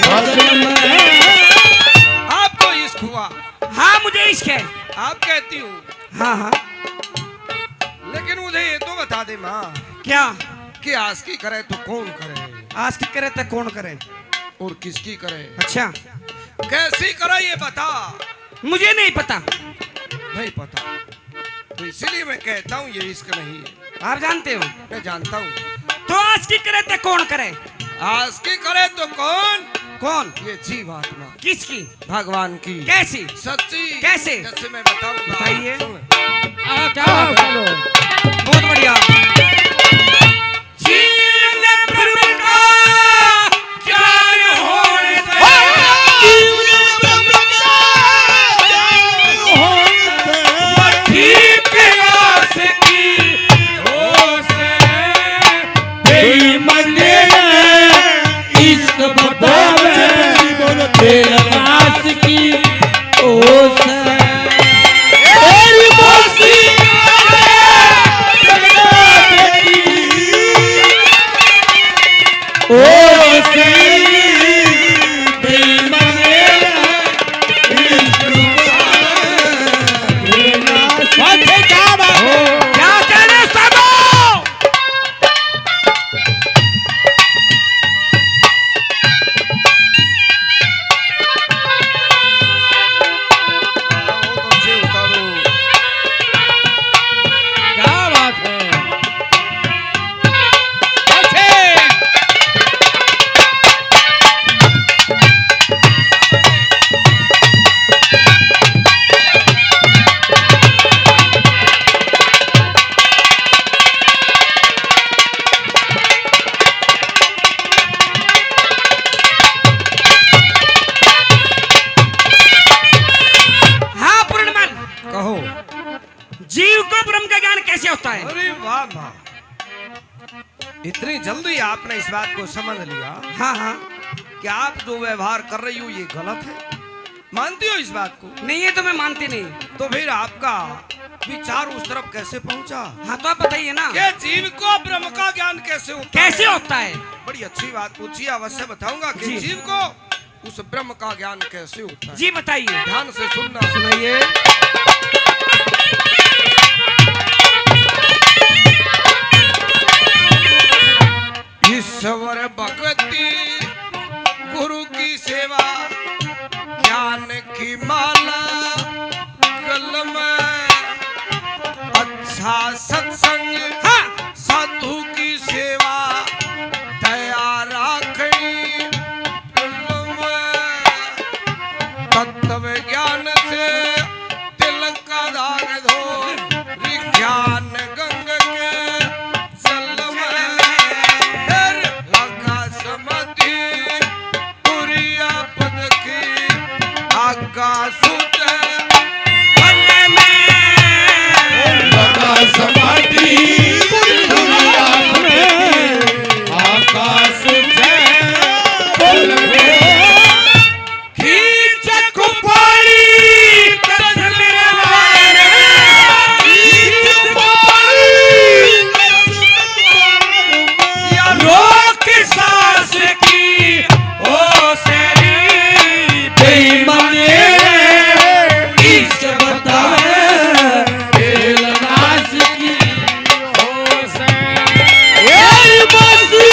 S3: भजन में।
S1: आपको इश्क हुआ?
S4: हाँ मुझे इश्क है।
S1: आप कहती हो।
S4: हाँ हाँ,
S1: लेकिन मुझे ये तो बता दे माँ
S4: क्या?
S1: कि आस्की करे तो कौन करे
S4: आज की करे तो कौन करे?
S1: और किसकी करे?
S4: अच्छा,
S1: कैसी करे ये बता।
S4: मुझे नहीं पता।
S1: नहीं पता, तो इसलिए मैं कहता हूँ ये इश्क नहीं है।
S4: आप जानते हो?
S1: मैं जानता हूँ।
S4: तो आज की करे तो कौन करे?
S1: आज की करे तो कौन?
S4: कौन?
S1: ये जीवात्मा।
S4: किसकी?
S1: भगवान की।
S4: कैसी?
S1: सच्ची।
S4: कैसे?
S1: जैसे मैं बताऊंगा।
S4: बताइए।
S1: सुन।
S5: क्या बात है?
S4: बहुत बढ़िया। जीवन ब्रह्म का ज्ञान होने से ठीक आस की होश
S5: बेईमानी इश्क बतावे तेरा नास की ओस तेरी मौसी ओस बेईमानी इश्क क्या बात है?
S4: क्या कहने साधो?
S1: बहुत अच्छे उस्ताद हो।
S5: क्या बात है?
S4: अच्छे। हाँ पूर्णमल,
S1: कहो।
S4: जीव को ब्रह्म का ज्ञान कैसे होता है?
S1: अरे वाह वाह, इतनी जल्दी आपने इस बात को समझ लिया
S4: हाँ हाँ।
S1: कि आप जो व्यवहार कर रही हो ये गलत है। मानती हो इस बात को?
S4: नहीं ये तो मैं मानती नहीं।
S1: तो फिर आपका विचार उस तरफ कैसे पहुंचा
S4: हाँ तो आप बताइए ना,
S1: कि जीव को ब्रह्म का ज्ञान कैसे होता
S4: कैसे
S1: है?
S4: होता है?
S1: बड़ी अच्छी बात पूछी, अवश्य बताऊंगा कि
S4: जी।
S1: जीव को उस ब्रह्म का ज्ञान कैसे होता है।
S4: जी बताइए।
S1: ध्यान से सुनना। सुनाइए। ईश्वर भक्ति, गुरु की सेवा, ज्ञान की माला, गल में अच्छा सत्संग,
S4: हाँ
S1: साधु की सेवा, दया राखनी, दिल में तत्व ज्ञान से दिल का दाग धो, विज्ञान गंग के जल में फिर लगा समाधि, तुरिया पद की आगा सुत मन में
S5: लगा समाधि दुनिया में आकाश जय बोल
S4: खींच कुपारी तस्वीर वाले, या रोक सांस की ओ सेरी
S5: बेईमानी इश्क बतावे तेरा नास की ओस यही मौसी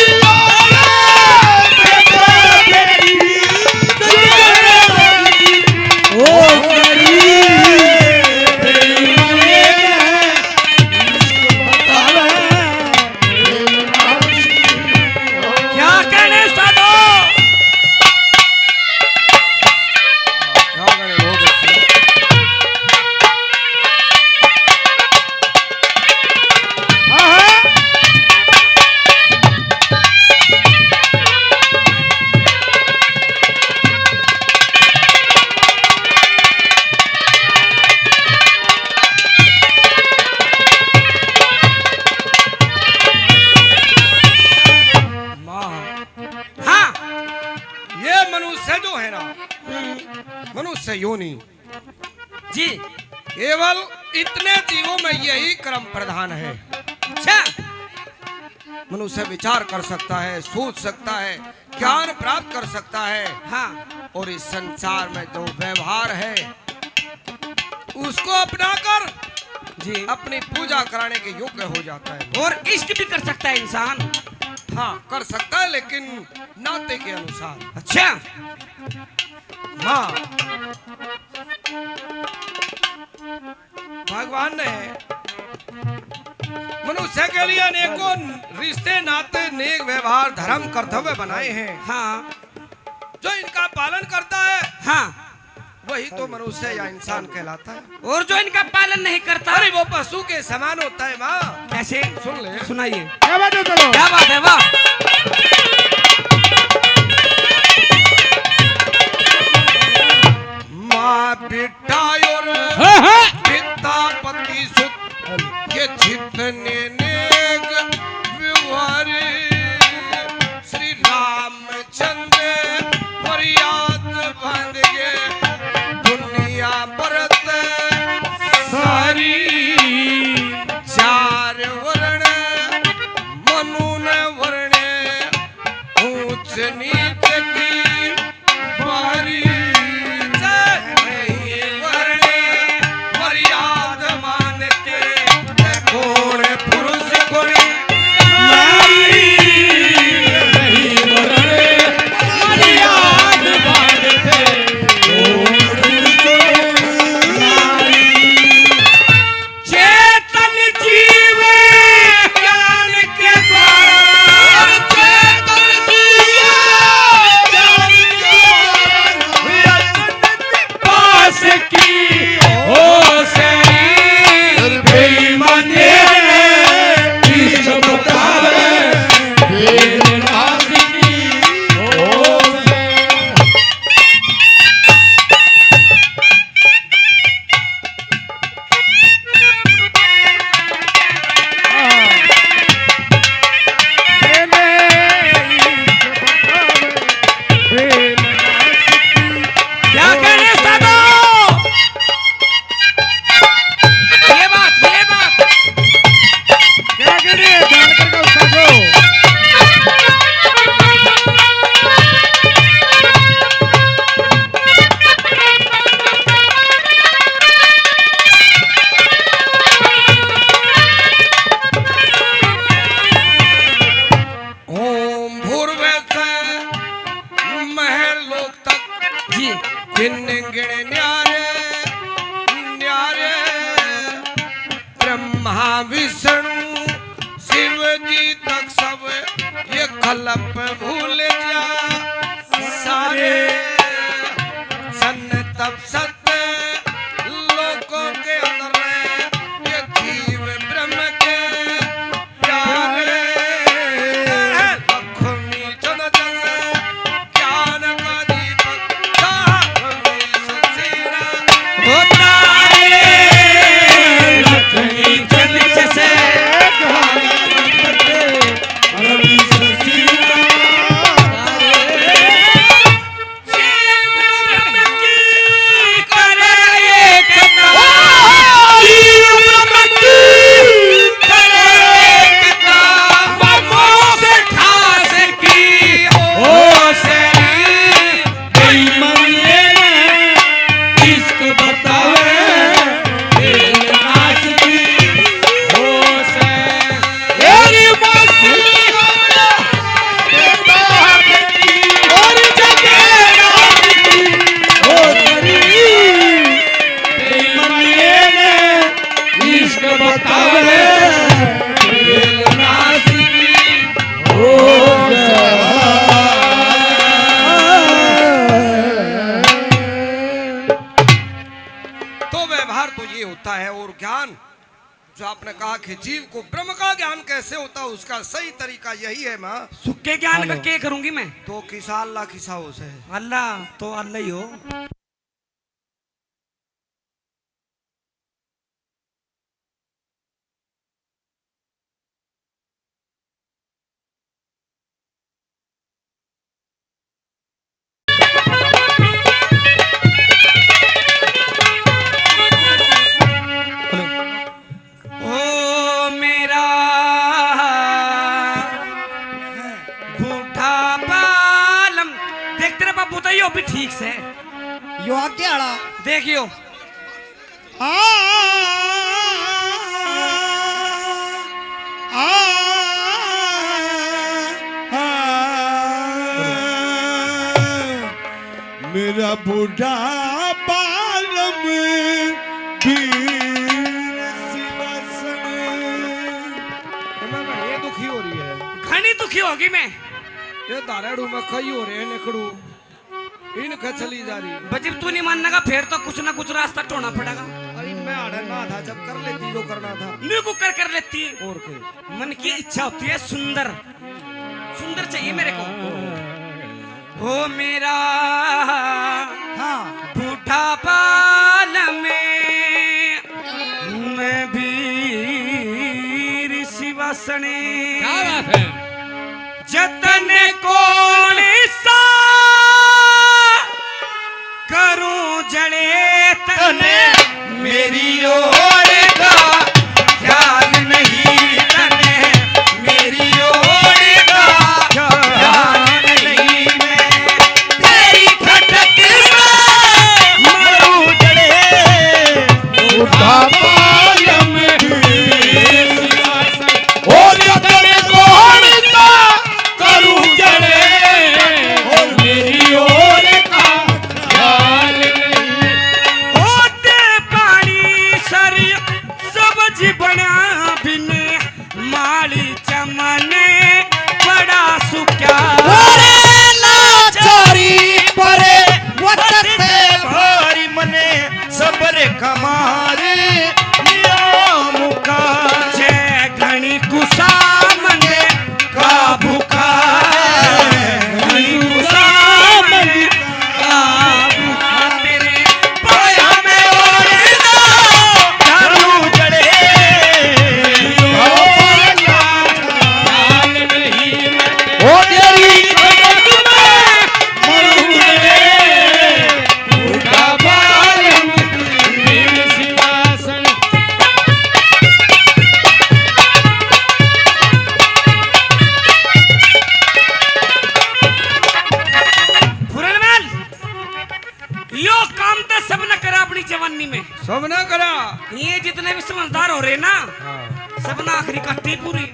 S4: क्या कहने साधो?
S1: क्या गाने बहुत अच्छे।
S4: हाँ
S1: ये मनुष्य जो है ना, मनुष्य योनि,
S4: जी।
S1: केवल इतने जीवों में यही क्रम प्रधान है।
S4: अच्छा
S1: मनुष्य विचार कर सकता है, सोच सकता है, ज्ञान प्राप्त कर सकता है,
S4: हाँ
S1: और इस संसार में जो व्यवहार है उसको अपनाकर
S4: जी।
S1: अपनी पूजा कराने के योग्य हो जाता है।
S4: और इश्क भी कर सकता है इंसान।
S1: हाँ कर सकता है, लेकिन नाते के अनुसार।
S4: अच्छा
S1: हाँ भगवान ने मनुष्य के लिए अनेकों रिश्ते नाते नेक व्यवहार धर्म कर्तव्य बनाए हैं।
S4: हाँ
S1: जो इनका पालन करता है
S4: हाँ,
S1: वही तो मनुष्य या इंसान कहलाता है।
S4: और जो इनका पालन नहीं करता
S1: अरे वो पशु के समान होता है माँ।
S4: कैसे?
S1: सुन ले,
S4: सुनाइए।
S5: क्या बात है? चलो
S4: क्या बात है? वाह।
S1: माँ बेटा और
S5: हाँ हाँ
S1: पिता पति सुत के जितने नेक व्यवहार श्री रामचंद्र मर्याद बांध के दुनिया परत सारी चार वर्ण मनुन वर्ण ऊंच नीच की बारी विष्णु शिव जी तक सब ये कलप भूल जा सारे सन तब सत्य लोगों के अंदर ये जीव ब्रह्म के प्यारे लक्ष्मी चंद ज्ञान का दीपक होता जो आपने कहा कि जीव को ब्रह्म का ज्ञान कैसे होता है उसका सही तरीका यही है माँ।
S4: सुखे ज्ञान का क्या करूंगी मैं?
S1: तो किसा अल्लाह किसा हो से
S4: अल्लाह तो अल्लाह ही हो। भी ठीक से
S8: यो आगे आड़ा
S4: देखियो
S5: मेरा बूढ़ा बालम भी
S4: दुखी होगी मैं।
S1: ये दारेड़ू में कई हो रहे निकड़ू इनका चली जा रही।
S4: बजब तू नहीं मानने का फिर तो कुछ ना कुछ रास्ता ढूंढना पड़ेगा।
S1: अरे मैं अड़ना था जब कर लेती जो करना था।
S4: मेरे को कर लेती है।
S1: और के
S4: मन की इच्छा होती है सुंदर सुंदर चाहिए मेरे को। हो मेरा
S8: हाँ
S4: बूढ़ा बाल में मैं भी ऋषि वासने
S5: क्या बात है।
S4: जतन कौन सा करूं जड़े तने मेरी ओर का ख्याल नहीं तने मेरी ओर का ख्याल नहीं मैं तेरी खटक में मरूं जड़े
S5: बूढ़ा बाल में सिंहासन ओ जतन कौन सा करूं जड़े और मेरी ओर का ख्याल नहीं।
S4: होते पानी सरी सब्ज बना बिने माली चमने बड़ा सुक्या
S8: लाचारी परे वतन से
S3: भारी मने सबर कमारे नियम का
S4: जय घनी कुसा मने का भूखा घनी कुसा मने का भूखा तेरे पाया में और
S3: करूं जड़े
S5: ख्याल नहीं मैं ओ तेरी खटक में मरूं जड़े बूढ़ा बाल में सिंहासन।
S4: फुरनमल यो काम तो सब न करा अपनी जवानी में।
S1: सब ना करा।
S4: ये जितने भी समझदार हो रहे ना सब ना आखिरी कट्टी पूरी।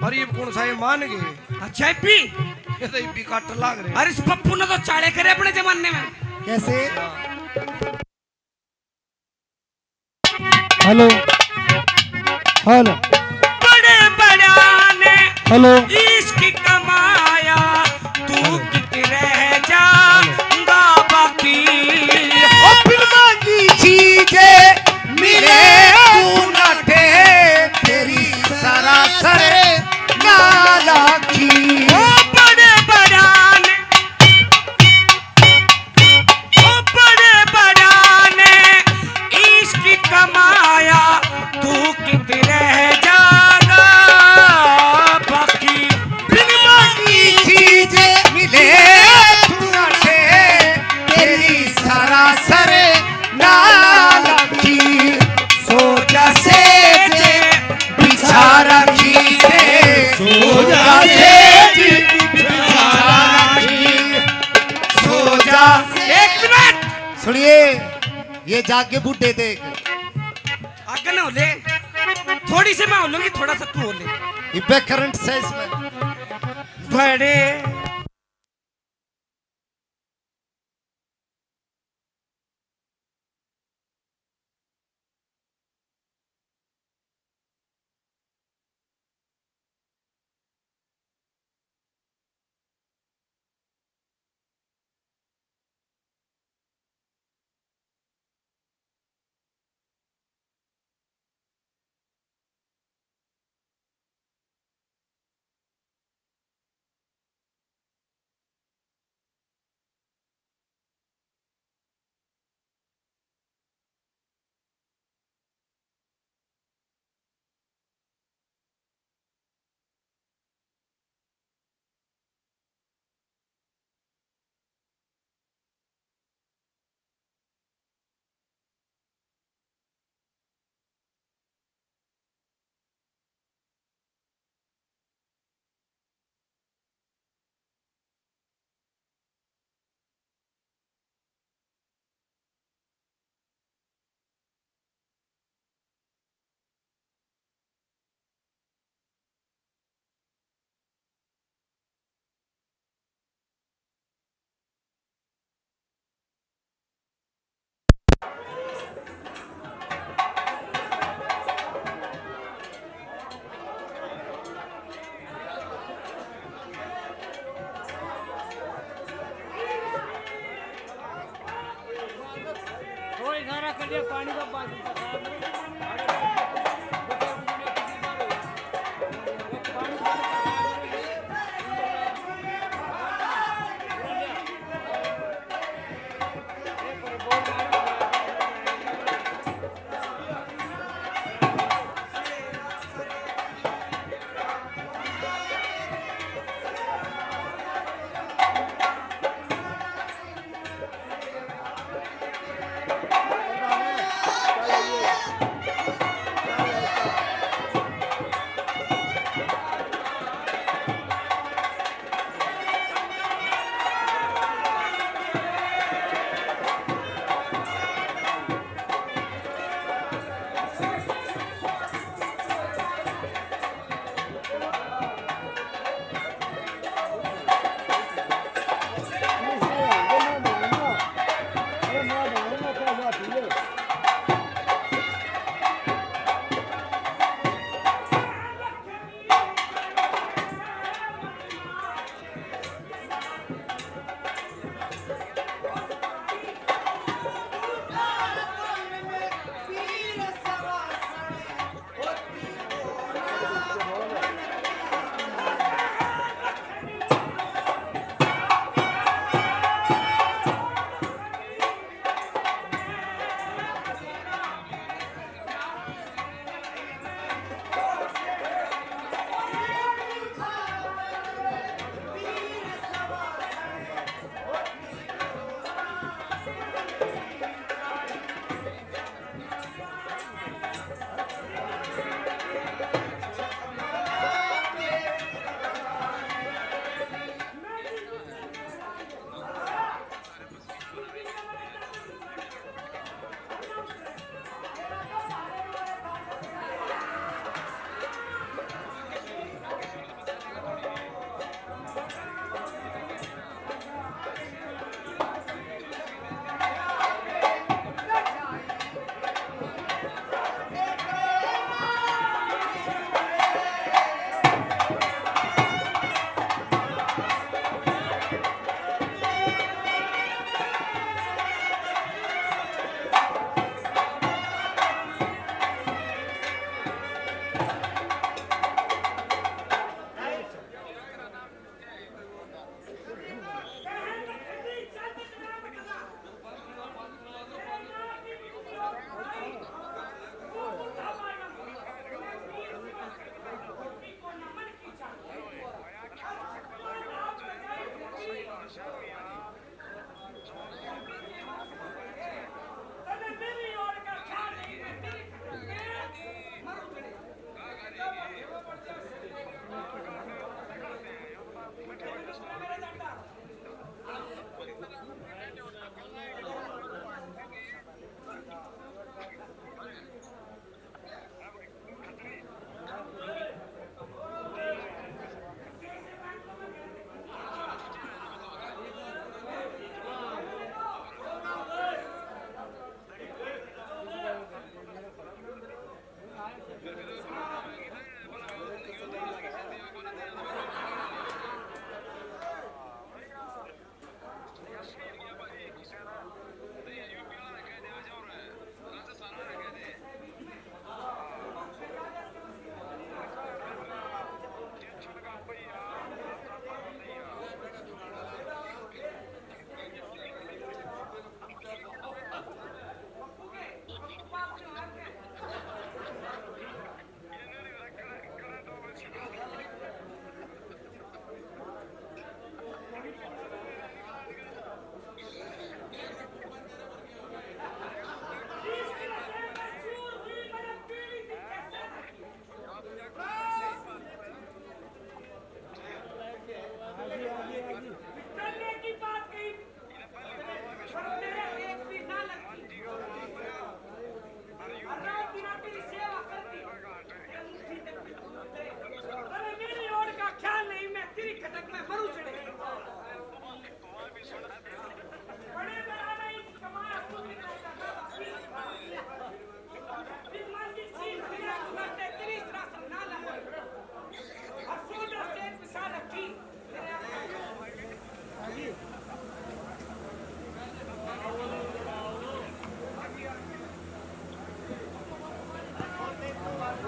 S1: और ये कौन सा ये मान गए।
S4: अच्छा है पी।
S1: ये तो भी काट लाग रहे।
S4: अरे इस पप्पू ने तो चाड़े करे अपने जमाने में।
S8: कैसे
S5: हेलो हेलो
S4: बड़े बड़ा ने
S5: हेलो
S4: इसकी कमाया तू कित रह जा बाकी।
S8: बिन मांगी चीजें मिले तू न ठे तेरी सरासर नाला की।
S4: ओ बड़े बड़ा ने ओ बड़े बड़ा ने इसकी कमाया तू कित रह जागा बाकी।
S8: बिन मांगी चीजें मिले तू न ठे तेरी सरासर नाला की। सोचा से बिछा रखी से सोचा से बिछा रखी सोचा।
S4: एक मिनट
S8: सुनिए ये जाके बूटे देख
S4: आगे ना होले थोड़ी सी मैं होलूंगी थोड़ा सा तू होले।
S8: ये करंट से इसमें
S4: बड़े
S5: इशारा कर दिया पानी का पास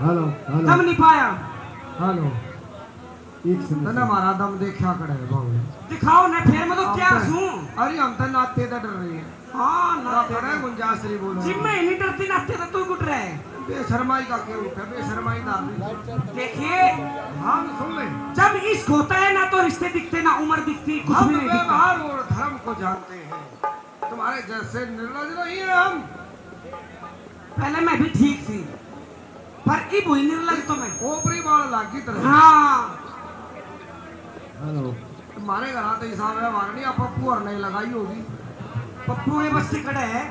S6: हेलो हेलो
S4: दम नहीं पाया।
S6: हेलो एक सेकंड
S1: तने हमारा दम देखा करे बाबू
S4: दिखाओ ना फिर मैं तो क्या हूँ।
S1: अरे हम तो नाते तो डर रही है
S4: हाँ
S1: ना
S4: ना
S1: थोड़ा गुंजाइश नहीं बोलो
S4: जिम में नहीं डरती नाते तो तू गुट रहा है।
S1: बेशरमाई का क्यों उठा बेशरमाई दादी
S4: देखिए
S1: हम सुन ले
S4: जब इश्क होता है ना तो रिश्ते दिखते ना उम्र दिखती कुछ
S1: हम
S4: भी नहीं दिखता।
S1: व्यवहार और धर्म को जानते हैं तुम्हारे जैसे निर्लज नहीं है हम
S4: पहले मैं भी ठीक थी पर अब हुई निर्लज तो मैं।
S1: ओपरी बाल लागी तरह
S4: हाँ
S6: हेलो
S1: तुम्हारे घर आते हिसाब है वारनी आप पप्पू और नहीं लगाई होगी
S4: पप्पू ये बस खड़े है।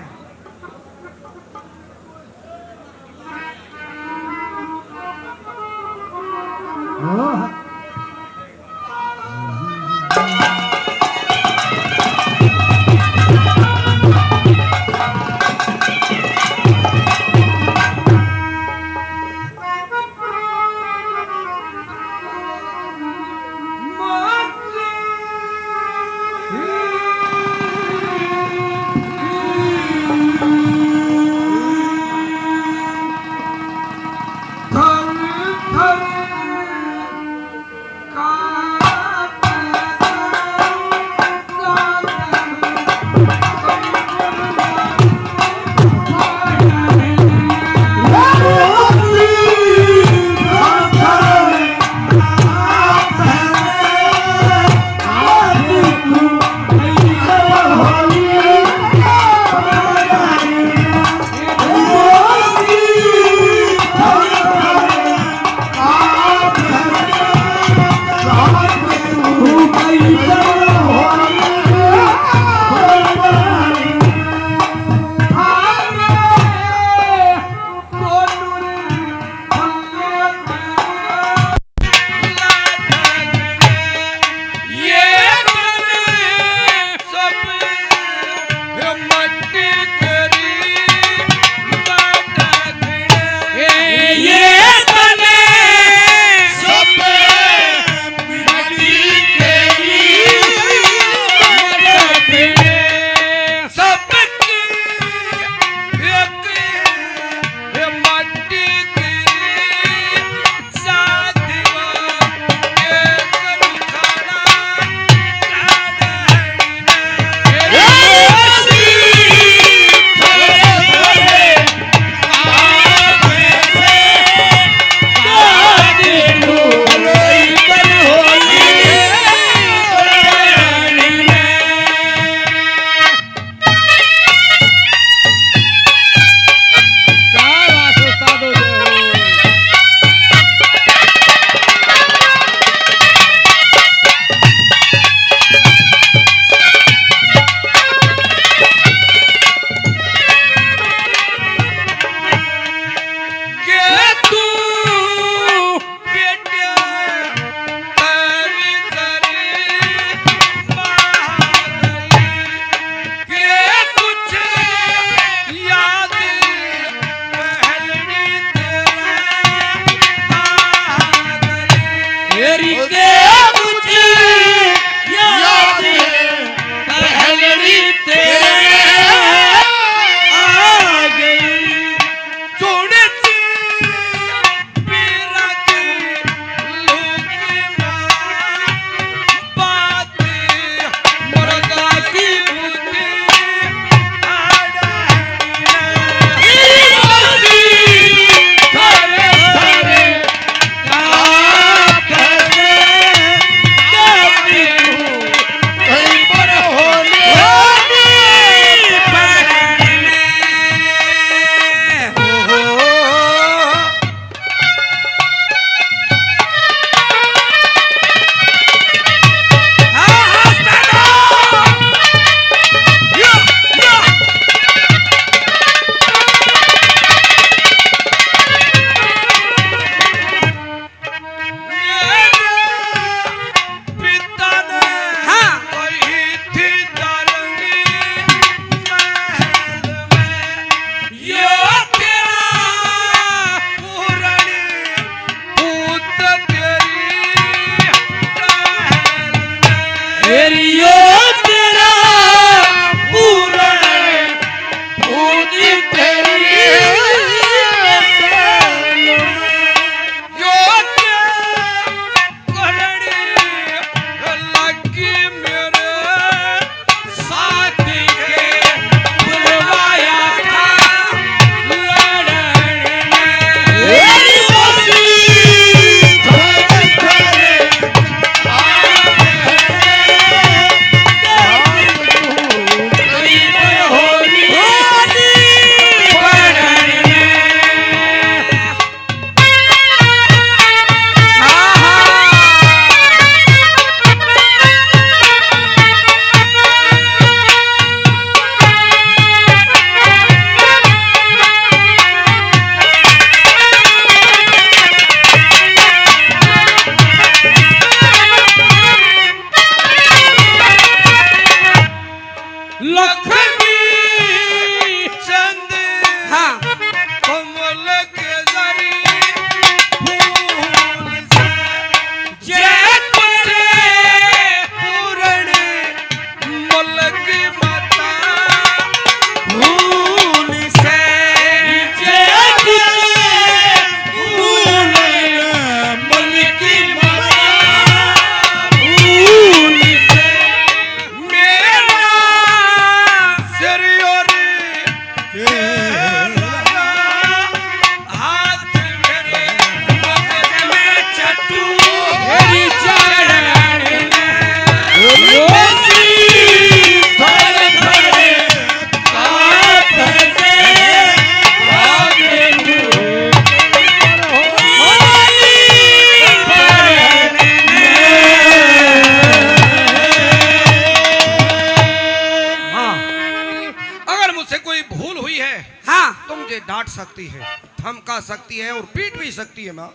S1: मुझसे कोई भूल हुई है
S4: हाँ
S1: तो मुझे डांट सकती है, धमका सकती है और पीट भी सकती है माँ,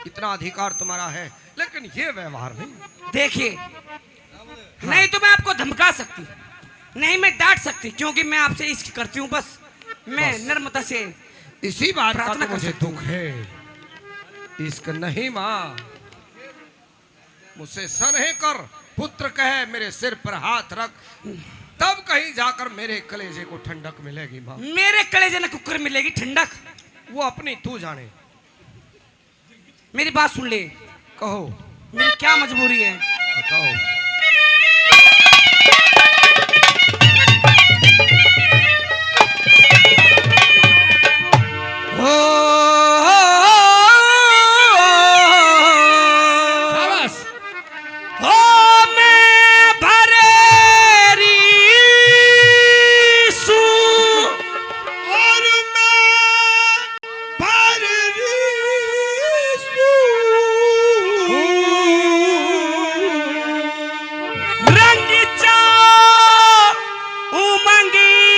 S1: इतना अधिकार तुम्हारा है, लेकिन ये व्यवहार नहीं।
S4: देखिए, नहीं तो मैं आपको धमका सकती, नहीं मैं डांट सकती, क्योंकि मैं आपसे इश्क करती हूँ। बस मैं नर्मता से
S1: इसी बात का
S4: प्रार्थना
S1: तो
S4: कर
S1: मुझे
S4: सकती
S1: दुख है, इश्क नहीं माँ। मुझसे सनहे कर, पुत्र कहे मेरे सिर पर हाथ रख, तब कहीं जाकर मेरे कलेजे को ठंडक मिलेगी माँ।
S4: मेरे कलेजे न कुकर मिलेगी ठंडक,
S1: वो अपनी तू जाने।
S4: मेरी बात सुन ले,
S1: कहो,
S4: मेरी क्या मजबूरी है
S1: बताओ।
S5: शाबाश।
S4: मैं भरेरी सू
S3: और मैं
S4: रंग चा उमंगी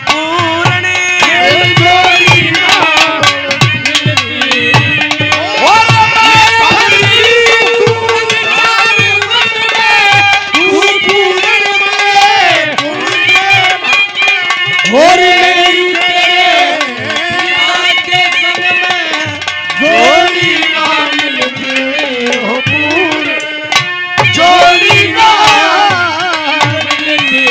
S4: पूर्ण
S5: जोड़ी ना मिलती और मेरी तेरे के संग में जोड़ी ना मिलती हो पूर्ण जोड़ी ना मिलती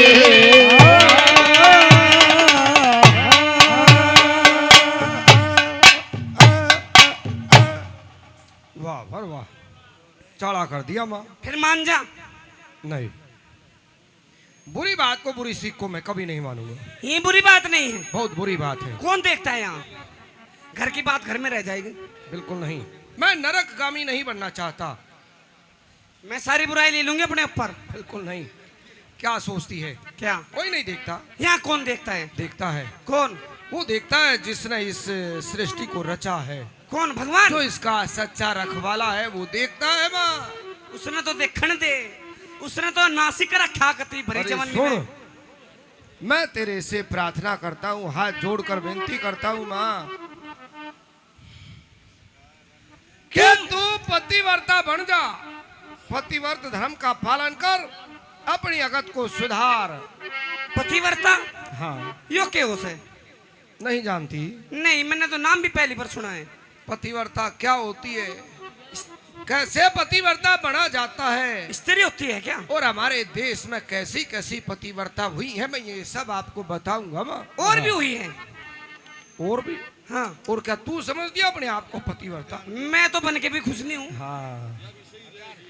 S1: वाह पर वाह, चढ़ा कर दिया माँ।
S4: फिर मान जा।
S1: नहीं, बुरी बात को बुरी सीख को मैं कभी नहीं मानूंगा।
S4: ये बुरी बात नहीं है।
S1: बहुत बुरी बात है।
S4: कौन देखता है यहाँ? घर की बात घर में रह जाएगी।
S1: बिल्कुल नहीं, मैं नरकगामी नहीं बनना चाहता।
S4: मैं सारी बुराई ले लूंगी अपने ऊपर।
S1: बिल्कुल नहीं। क्या सोचती है?
S4: क्या
S1: कोई नहीं देखता।
S4: यहाँ कौन देखता है?
S1: देखता है।
S4: कौन?
S1: वो देखता है जिसने इस सृष्टि को रचा है।
S4: कौन? भगवान।
S1: जो इसका सच्चा रखवाला है वो देखता है माँ।
S4: उसने तो देखने दे, उसने तो नासिक रखा कती भरी
S1: अरे
S4: जवानी
S1: सुन,
S4: में।
S1: मैं तेरे से प्रार्थना करता हूँ, हाथ जोड़कर विनती करता हूँ माँ, कि तू पतिव्रता बन जा, पतिव्रत धर्म का पालन कर, अपनी अगत को सुधार।
S4: पतिव्रता?
S1: हाँ।
S4: यो क्या हो से?
S1: नहीं जानती?
S4: नहीं, मैंने तो नाम भी पहली बार सुना है।
S1: पतिव्रता क्या होती है, कैसे पतिव्रता बना जाता है,
S4: स्त्री होती है क्या?
S1: और हमारे देश में कैसी कैसी पतिव्रता हुई है, मैं ये सब आपको बताऊंगा माँ।
S4: और भी हुई है?
S1: और भी?
S4: हाँ।
S1: और क्या तू समझ दिया अपने आप को पतिव्रता?
S4: मैं तो बन के भी खुश नहीं हूँ।
S1: हाँ,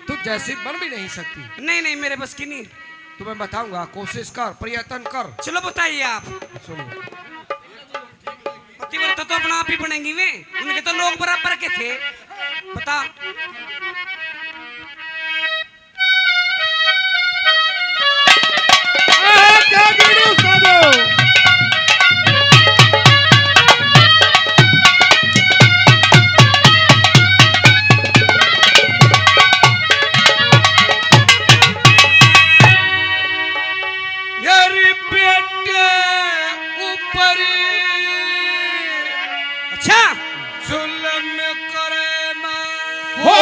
S1: तू जैसी बन भी नहीं सकती।
S4: नहीं नहीं, मेरे बस की नहीं।
S1: तुम्हें बताऊंगा, कोशिश कर, प्रयत्न कर।
S4: चलो बताइए आप।
S1: सुनो,
S4: पतिव्रता तो अपना आप ही बनेंगी वे, उनके तो लोग बराबर के थे। बता।
S5: क्या वीडियो साधो
S1: यारी बेटे ऊपर
S4: अच्छा,
S1: जुल्म करे माँ।
S5: हो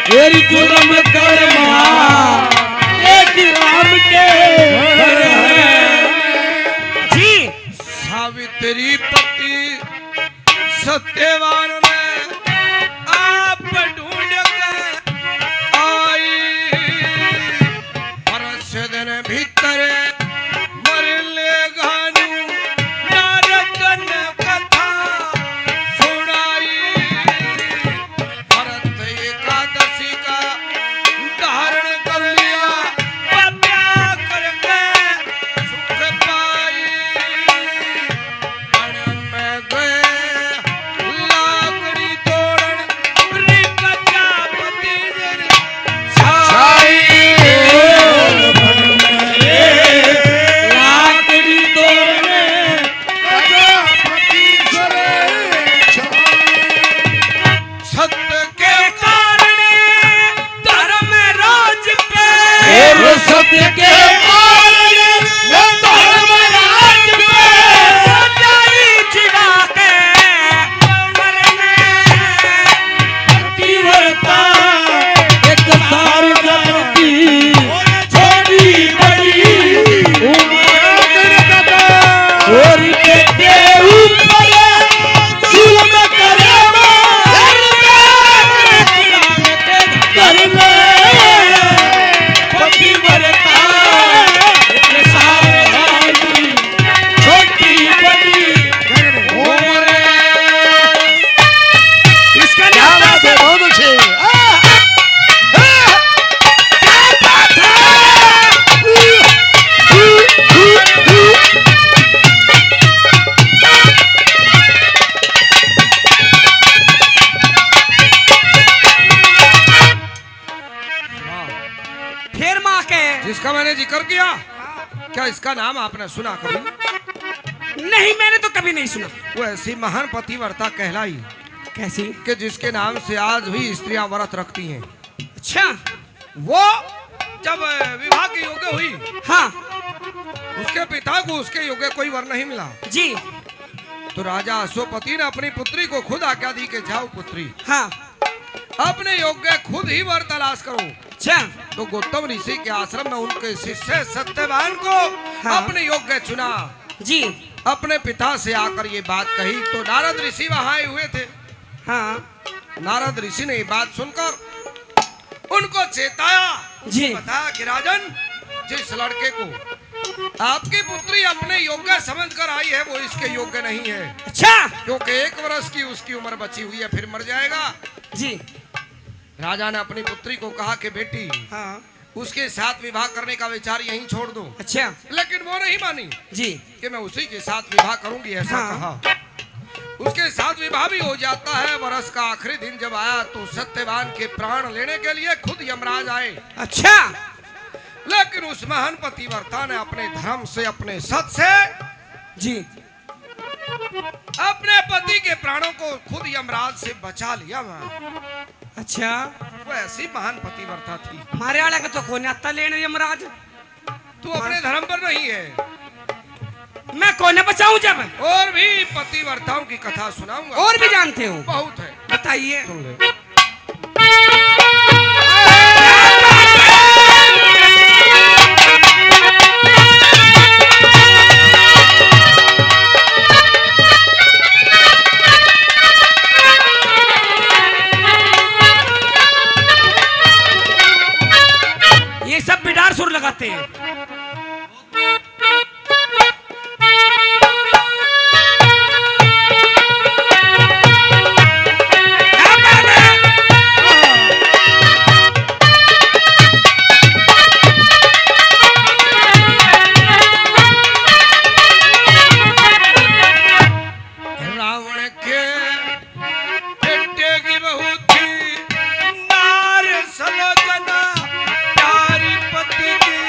S5: तेरी जुल्म कर मां एक राम के घर है।
S4: जी।
S1: सावित्री पति सत्यवान में आप ढूंढ के आई, परस दिन भीतर मर ले गानू नारदन कथा सुनाई। भरत एकादशी का धारण कर लिया, तपस्या करके सुख पाई। वन में गए जिसका मैंने जिक्र किया, क्या इसका नाम आपने सुना कभी?
S4: नहीं, मैंने तो कभी नहीं सुना।
S1: वो ऐसी महान पतिव्रता कहलाई
S4: कैसी?
S1: कि जिसके नाम से आज भी स्त्रियां व्रत रखती हैं।
S4: अच्छा।
S1: वो जब विवाह की योग्य हुई,
S4: हाँ
S1: उसके पिता को उसके योग्य कोई वर नहीं मिला,
S4: जी।
S1: तो राजा अश्वपति ने अपनी पुत्री को खुद आज्ञा दी कि जाओ पुत्री,
S4: हाँ।
S1: अपने योग्य खुद ही वर तलाश करो।
S4: अच्छा।
S1: तो गौतम ऋषि के आश्रम में उनके शिष्य सत्यवान को
S4: हाँ।
S1: अपने योग्य चुना।
S4: जी।
S1: अपने पिता से आकर ये बात कही तो नारद ऋषि वहां आए हुए थे।
S4: हाँ
S1: नारद ऋषि ने ये बात सुनकर उनको चेताया
S4: जी।
S1: बताया कि राजन, जिस लड़के को आपकी पुत्री अपने योग्य समझकर आई है वो इसके योग्य नहीं है।
S4: अच्छा।
S1: क्योंकि 1 वर्ष की उसकी उम्र बची हुई है, फिर मर जाएगा।
S4: जी।
S1: राजा ने अपनी पुत्री को कहा कि बेटी,
S4: हाँ।
S1: उसके साथ विवाह करने का विचार यहीं छोड़ दो।
S4: अच्छा।
S1: लेकिन वो नहीं मानी
S4: जी।
S1: कि मैं उसी के साथ विवाह करूंगी, ऐसा
S4: हाँ।
S1: कहा। उसके साथ विवाह भी हो जाता है। वर्ष का आखिरी दिन जब आया तो सत्यवान के प्राण लेने के लिए खुद यमराज आए।
S4: अच्छा।
S1: लेकिन उस महान पतिव्रता ने अपने धर्म से, अपने सत से
S4: जी
S1: अपने पति के प्राणों को खुद यमराज से बचा लिया।
S4: अच्छा।
S1: वो ऐसी महान पतिव्रता थी।
S4: हमारे आड़ा का तो कौन आता लेने यमराज?
S1: तू अपने धर्म पर नहीं है।
S4: मैं कौन बचाऊं जब?
S1: और भी पतिव्रताओं की कथा सुनाऊंगा।
S4: और भी जानते हो?
S1: बहुत है,
S4: बताइए।
S1: सुन ले।
S4: ये सब बिडार सुर लगाते हैं।
S1: रावण के बेटे की बहू थी नार सलोचना, प्यारी पति की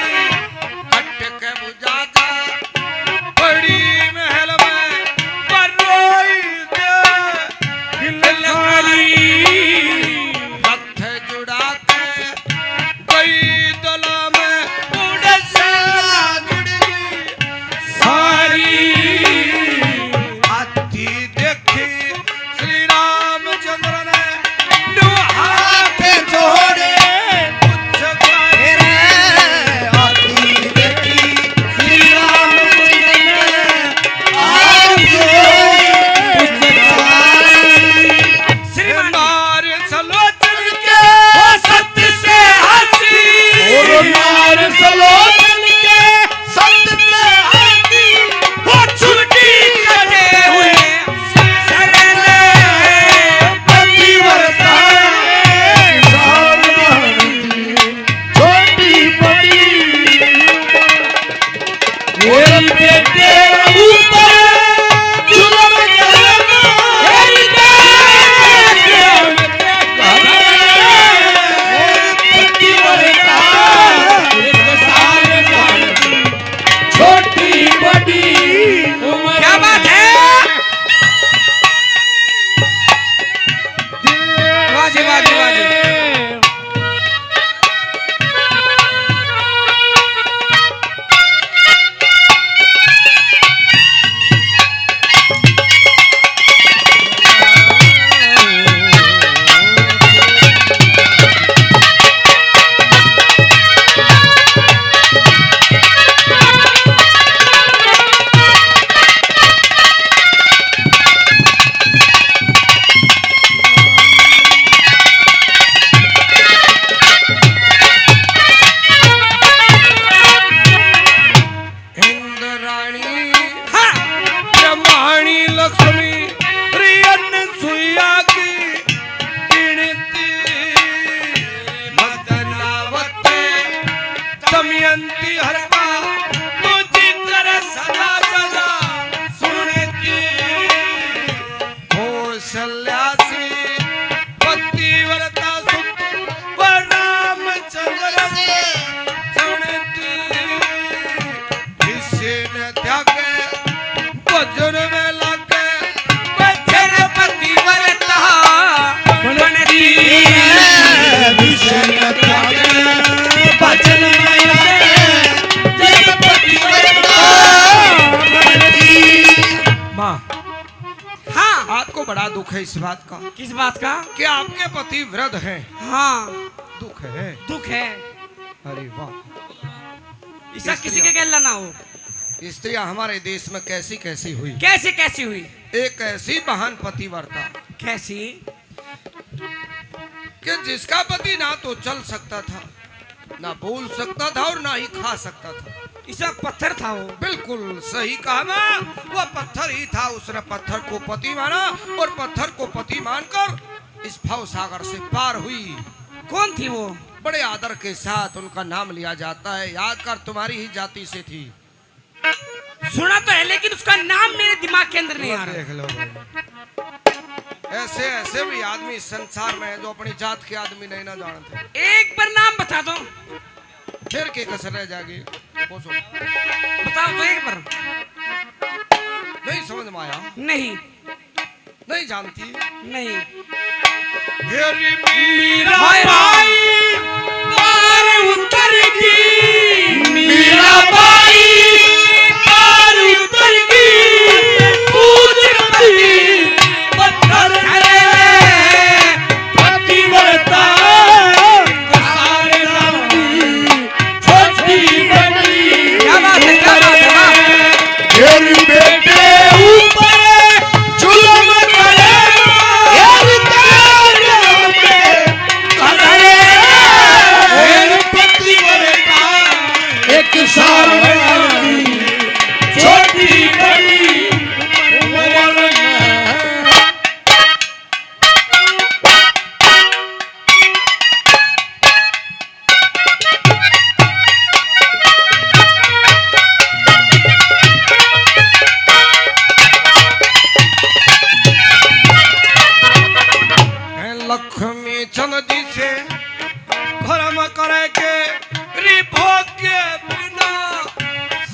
S1: दुख है इस बात का
S4: किस बात का?
S1: कि आपके पति वृद्ध हैं।
S4: हाँ
S1: दुख है।
S4: दुख है।
S1: अरे वाह,
S4: ऐसा किसी के गैला ना हो।
S1: स्त्रियां हमारे देश में कैसी कैसी हुई।
S4: कैसे कैसी हुई?
S1: एक ऐसी महान पतिव्रता
S4: कैसी?
S1: कि जिसका पति ना तो चल सकता था, ना बोल सकता था और ना ही खा सकता था।
S4: ऐसा पत्थर था वो।
S1: बिल्कुल सही कहा माँ, वह पत्थर ही था। उसने पत्थर को पति माना और पत्थर को पति मानकर इस भव सागर से पार हुई।
S4: कौन थी वो?
S1: बड़े आदर के साथ उनका नाम लिया जाता है। याद कर, तुम्हारी ही जाति से थी।
S4: सुना तो है लेकिन उसका नाम मेरे दिमाग के अंदर नहीं आ रहा।
S1: देख लो, ऐसे ऐसे भी आदमी संसार में है जो अपनी जात के आदमी नहीं ना जानते।
S4: एक बार नाम बता दो।
S1: फिर के कसर रह जाएगी। पूछो,
S4: बताओ तो एक बार।
S1: नहीं समझ में आया?
S4: नहीं
S1: नहीं जानती?
S4: नहीं।
S1: मेरी मीरा
S4: बाई
S3: पार उतर की मीरा बाई पार उतर की पूज पति पत्थर है पतिव्रता सारे नामी छोटी बड़ी
S4: क्या बात है, क्या बात है, वाह।
S3: तेरी बेटे ऊपर जुल्म करे यार तेरे पे करे यार पतिव्रता एक सारे नामी छोटी बड़ी उम्र में
S1: लक्ष्मी चंद जी से धर्म करे के रिभोग के बिना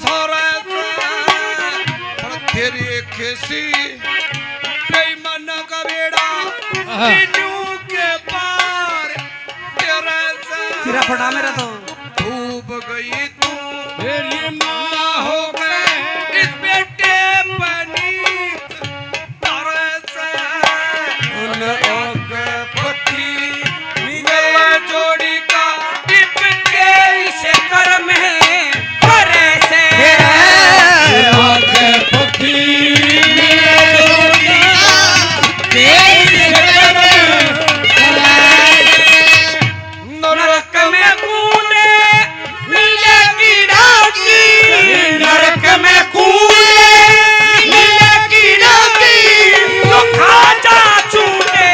S1: सारे पर तेरी खेसी बेईमान का बेड़ा तीनों के पार तेरे से
S4: तेरा फटा मेरा तो
S1: डूब गई तू माँ हो गए इस बेटे पनीत तारे से उन ओग पति मिले जोड़ी का टिप के
S4: इसे कर में करे से
S3: आगे पति
S4: नरक में कूदे मिले कीड़ा की
S3: नरक में कूदे मिले कीड़ा की
S4: तो खा जा छूटे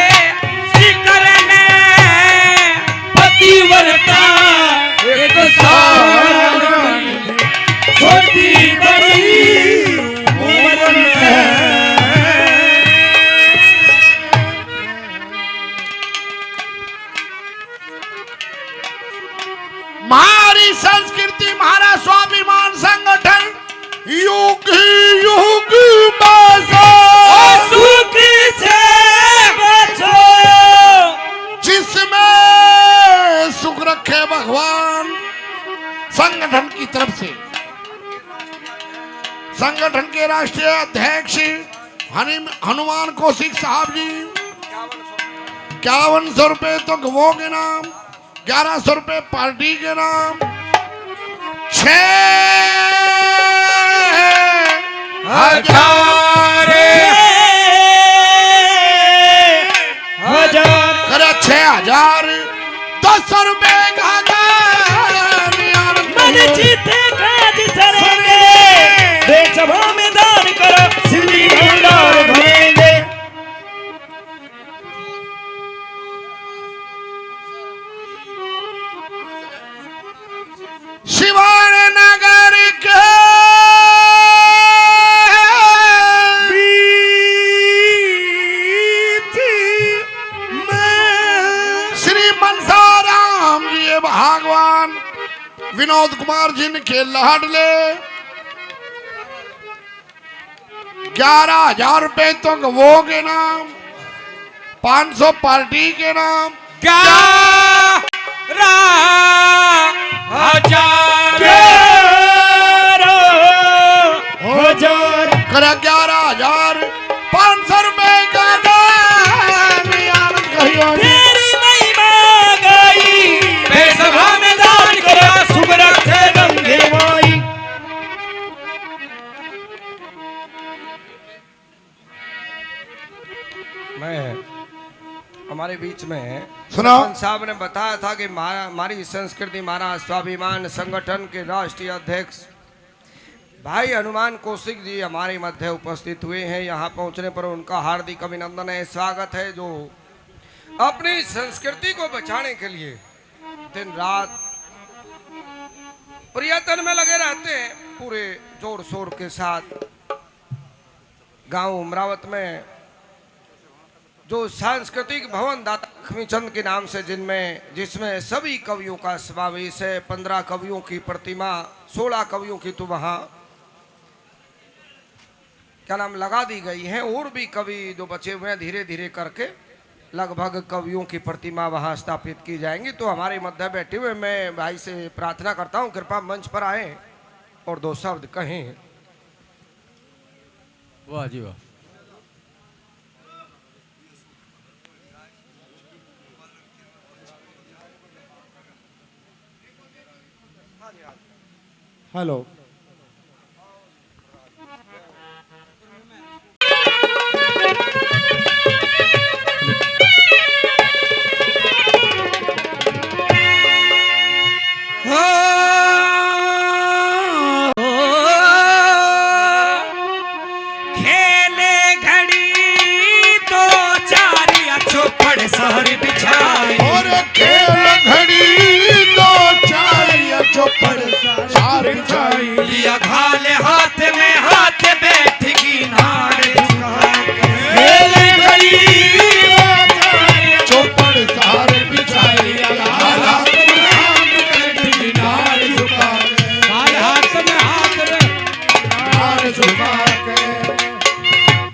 S4: जिक्र ने
S3: पतिव्रता एक सारी छोटी बड़ी उम्र में हमारी संस्कृति हमारा स्वाभिमान संगठन युग युग बसो
S4: सुखी से बचो
S3: जिसमें सुख रखे भगवान संगठन की तरफ से संगठन के राष्ट्रीय अध्यक्ष हनुमान कौशिक साहब जी 5100 रुपए तो गवों के नाम, 1100 रुपए पार्टी के नाम, 6000 10 रुपए का
S5: मन जीते काज सरेंगे देश सभा में दान करो सिंधी भंडार भरेंगे।
S3: शिवान नगर के श्री मनसाराम जी भगवान विनोद कुमार जी के लाडले 11,000 रुपए तो वो के नाम, 500 पार्टी के नाम, 11,500 रुपए का दान
S1: बीच में
S8: सुनाओ।
S1: सरपंच साहब ने बताया था कि हमारी संस्कृति, हमारा स्वाभिमान संगठन के राष्ट्रीय अध्यक्ष भाई हनुमान कौशिक जी हमारे मध्य उपस्थित हुए हैं। यहाँ पहुँचने पर उनका हार्दिक अभिनंदन है, स्वागत है, जो अपनी संस्कृति को बचाने के लिए दिन रात प्रयत्न में लगे रहते हैं पूरे जोर शोर के साथ। गांव अमरावत में जो सांस्कृतिक भवन दाता लक्ष्मीचंद के नाम से जिसमें सभी कवियों का समावेश है, 15 कवियों की प्रतिमा, 16 कवियों की तो वहाँ क्या नाम लगा दी गई है, और भी कवि जो बचे हुए हैं धीरे धीरे करके लगभग कवियों की प्रतिमा वहाँ स्थापित की जाएंगी। तो हमारे मध्य बैठे हुए मैं भाई से प्रार्थना करता हूँ कृपा मंच पर आए और 2 शब्द कहें।
S2: वाह जी वाह।
S8: हेलो।
S4: खेले घड़ी तो चारिया चौपड़ सारी बिछाई
S5: और खेल घड़ी दो चारिया चौपड़ सारी बिछाई
S4: लिया घाले हाथ में हाथ बैठगी नाड़
S5: खेल घड़ी दो चारिया चौपड़ सारी बिछाई हाथ में हाथ बैठगी नाड़ झुका हाथ में हाथ नाड़ झुका के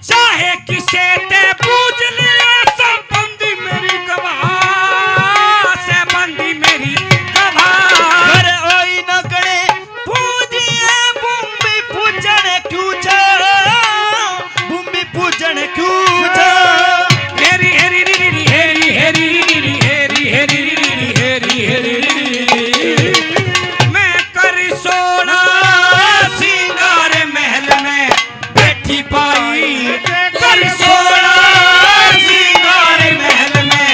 S4: चाहे किसे ते पूज लिया संबंधी मेरी गवाह से बंदी मेरी गवाह घर ओई नगड़े पूजिए बुम्बी पूजन क्यों जा बुम्बी पूजन क्यों जा हेरी हेरी हेरी हेरी हेरी हेरी हेरी हेरी हेरी मैं कर सोना सिंगार महल में बैठी पाई कर सोना सिंगार महल में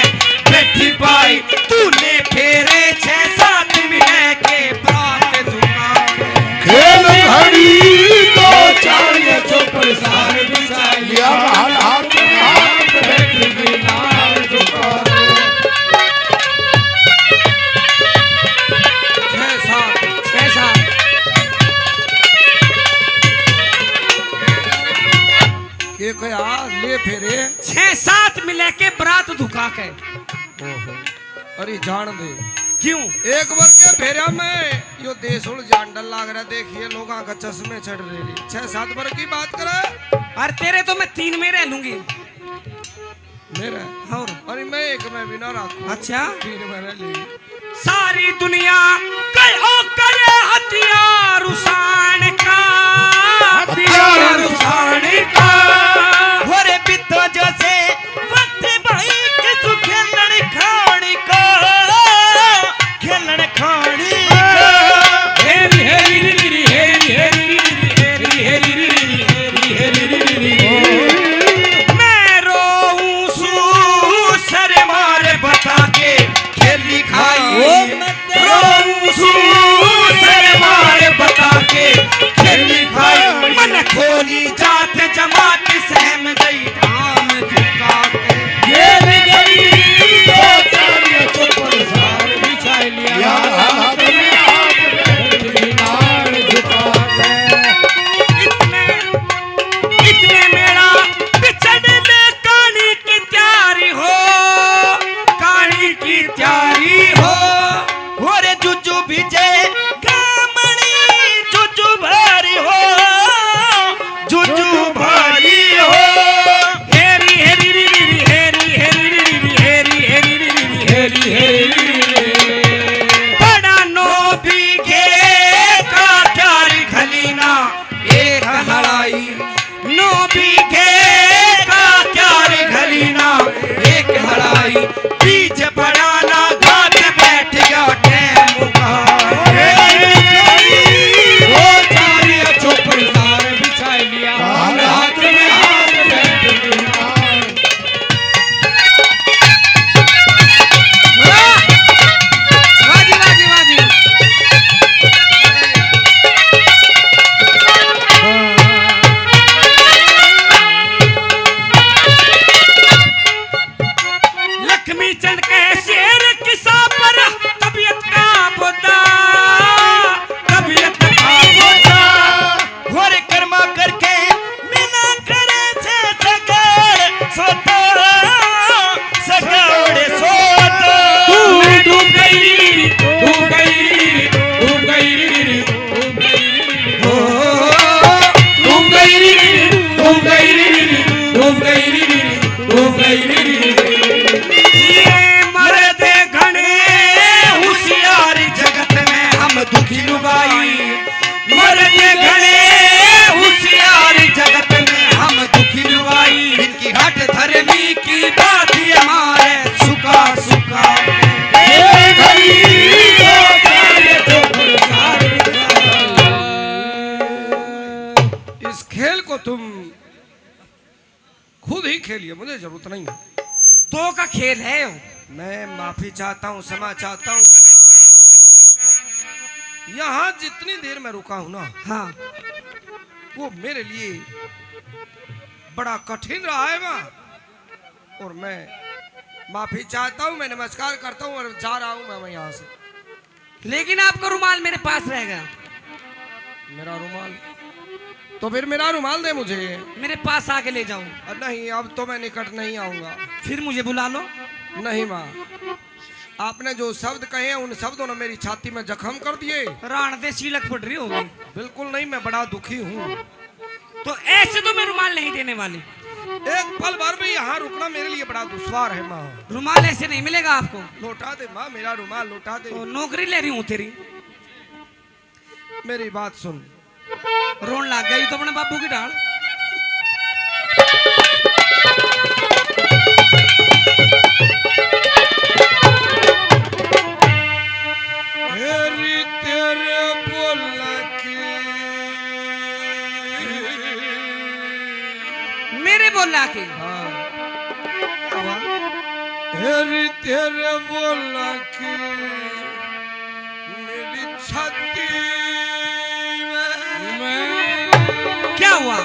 S4: बैठी पाई तूने फेरे 6-7 मिले के बात दुआ
S5: खेल घड़ी दो चारिया चौपड़ सारे बिछाई लिया हाथ में हाथ बैठगी नाड़ झुका
S4: 6-7
S1: के कया ले फेरे
S4: 6-7 मिले के बरात धुका के
S1: अरे जान दे
S4: क्यों
S1: एक बार के फेरा में यो देश उड़ जान डर लाग रहा, देखिए लोगों का चश्मे चढ़ रहे 6-7 बार की बात करे।
S4: और तेरे तो मैं 3 में रह लूंगी
S1: मेरा
S4: और
S1: अरे मैं एक में भी ना रखूं।
S4: अच्छा
S1: 3 में रह लेगी
S4: सारी दुनिया कहो करे हथियार उसान का हथियार उसान का होरे बितो जैसे वक्त भाई के तू खेलन खानी का खेलन खानी का हेरी हेरी हेरी हेरी हेरी हेरी हेरी हेरी मैं रोऊं सू सर मारे बता के खेली खाई रोऊं सू सर मारे बता के खेली खाई मन खोली जात जमात से
S1: खेल है, मुझे जरूरत नहीं है।
S4: दो का खेल है वो।
S1: मैं माफी चाहता हूँ, क्षमा चाहता हूँ। यहाँ जितनी देर मैं रुका हूँ ना,
S4: हाँ
S1: वो मेरे लिए बड़ा कठिन रहा है माँ, और मैं माफी चाहता हूँ, मैं नमस्कार करता हूँ और जा रहा हूँ मैं यहाँ से।
S4: लेकिन आपका रुमाल मेरे पास रहेगा।
S1: मेरा रुमाल? तो फिर मेरा रुमाल दे मुझे।
S4: मेरे पास आके ले जाओ।
S1: नहीं, अब तो मैं निकट नहीं आऊंगा।
S4: फिर मुझे बुला लो।
S1: नहीं माँ, आपने जो शब्द कहे हैं उन शब्दों ने मेरी छाती में जख्म कर दिए।
S4: राण दे सीलक फट रही होगी।
S1: बिल्कुल नहीं, मैं बड़ा दुखी हूँ।
S4: तो ऐसे तो मैं रुमाल नहीं देने वाली।
S1: एक पल भर भी यहाँ रुकना मेरे लिए बड़ा दुश्वार है माँ।
S4: रुमाल ऐसे नहीं मिलेगा आपको।
S1: लौटा दे माँ, मेरा रुमाल लौटा दे।
S4: तो नौकरी ले रही हूँ तेरी।
S1: मेरी बात सुन।
S4: रोन लग गई तो अपने बाबू की डाल। मेरे बोला के
S1: तेरे बोला कि मेरी छाती में
S4: क्या हुआ?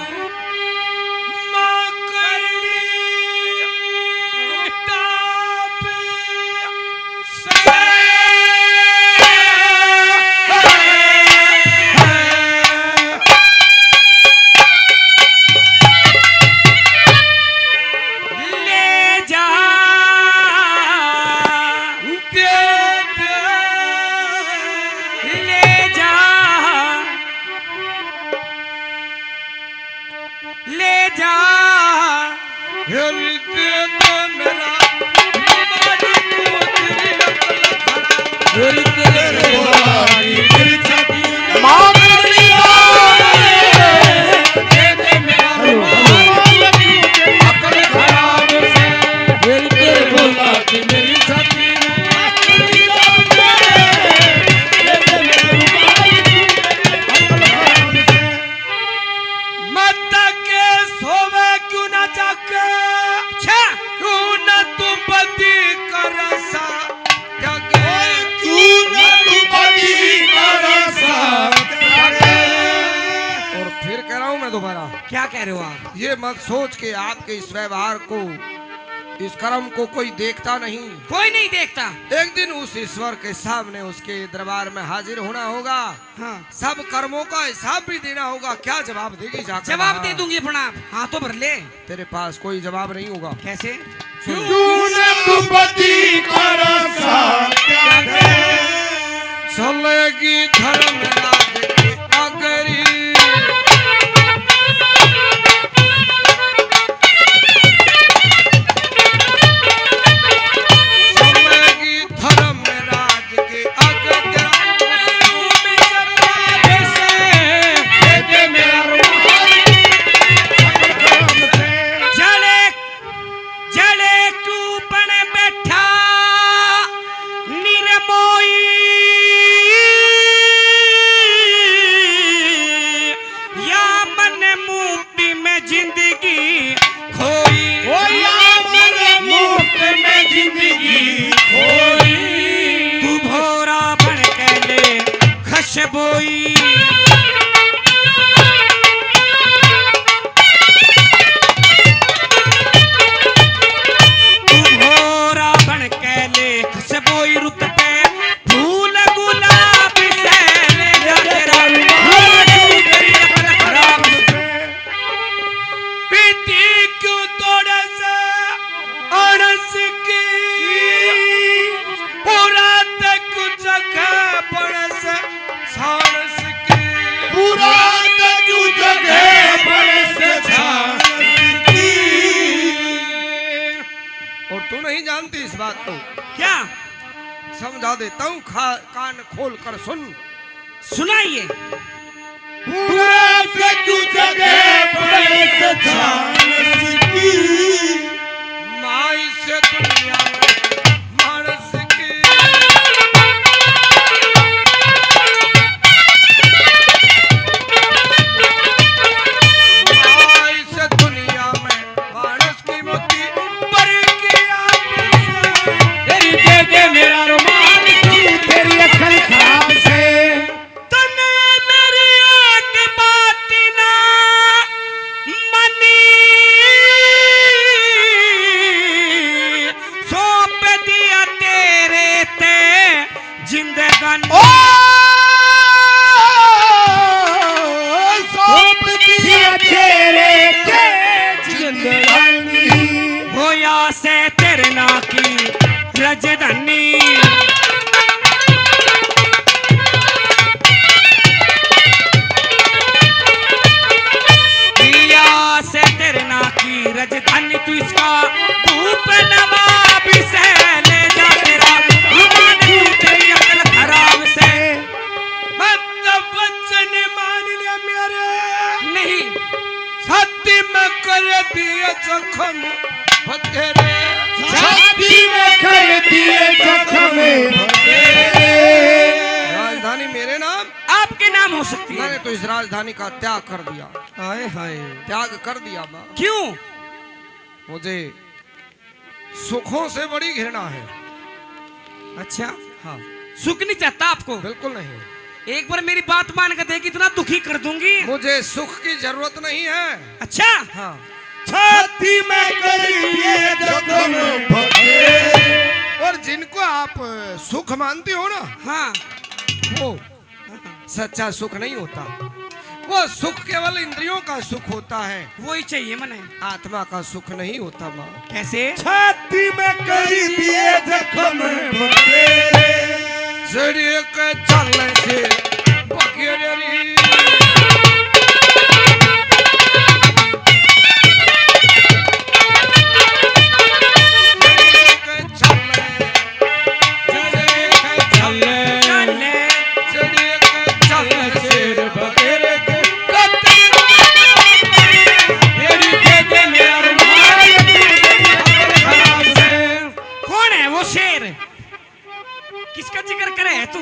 S4: क्या कह रहे हो आप?
S1: ये मत सोच के आपके इस व्यवहार को, इस कर्म को कोई देखता नहीं।
S4: कोई नहीं देखता।
S1: एक दिन उस ईश्वर के सामने, उसके दरबार में हाजिर होना होगा।
S4: हाँ।
S1: सब कर्मों का हिसाब भी देना होगा। क्या जवाब देगी जाकर?
S4: जवाब दे दूंगी अपना। हाँ तो भर ले।
S1: तेरे पास कोई जवाब नहीं होगा।
S4: कैसे?
S1: चलेगी धर्मराज की अगरी,
S4: बोई तू भोरा बन के ले खसबोई रुत पे फूल गुलाब से ले जा तेरा खराब पीती क्यों तोड़े से अड़स की पूरा तक जगह पड़ से और तू नहीं जानती इस बात को। क्या?
S1: समझा देता हूँ, कान खोल कर सुन।
S4: सुनाइए।
S1: माई से दुनिया में मानस की, माई से दुनिया में मानस की
S4: जिंदगानी
S8: ओ सौंप दिया तेरे के जिंदगानी
S4: होया से तेरे ना की रजधानी से तेरे ना की रजधानी तू इसका धूप नवाब से ले जा तेरा रुमान तू तेरी अकल खराब से
S3: मतलब वचन मान लिया मेरे
S4: नहीं
S3: छाती में कर दिए जख्म बतेरे
S8: छाती में कर दिए जख्म
S1: राजधानी मेरे नाम
S4: आपके नाम हो सकती है
S1: मैंने तो इस राजधानी का त्याग कर दिया,
S4: हाय हाय
S1: त्याग कर दिया माँ।
S4: क्यों?
S1: मुझे सुखों से बड़ी घृणा है।
S4: अच्छा
S1: हाँ
S4: सुख नहीं चाहता आपको?
S1: बिल्कुल नहीं।
S4: एक बार मेरी बात मान कर देख, इतना दुखी कर दूंगी।
S1: मुझे सुख की जरूरत नहीं है।
S4: अच्छा
S1: हाँ
S8: छाती में कर दिए जख्म
S1: और जिनको आप सुख मानते हो ना,
S4: हाँ
S1: वो सच्चा सुख नहीं होता। वो सुख केवल इंद्रियों का सुख होता है,
S4: वही चाहिए मने,
S1: आत्मा का सुख नहीं होता माँ।
S4: कैसे?
S8: छाती में कर दिए जख्म बतेरे
S1: जड़िए के चलने से बकेरे री
S4: किसका जिक्र करे है तू?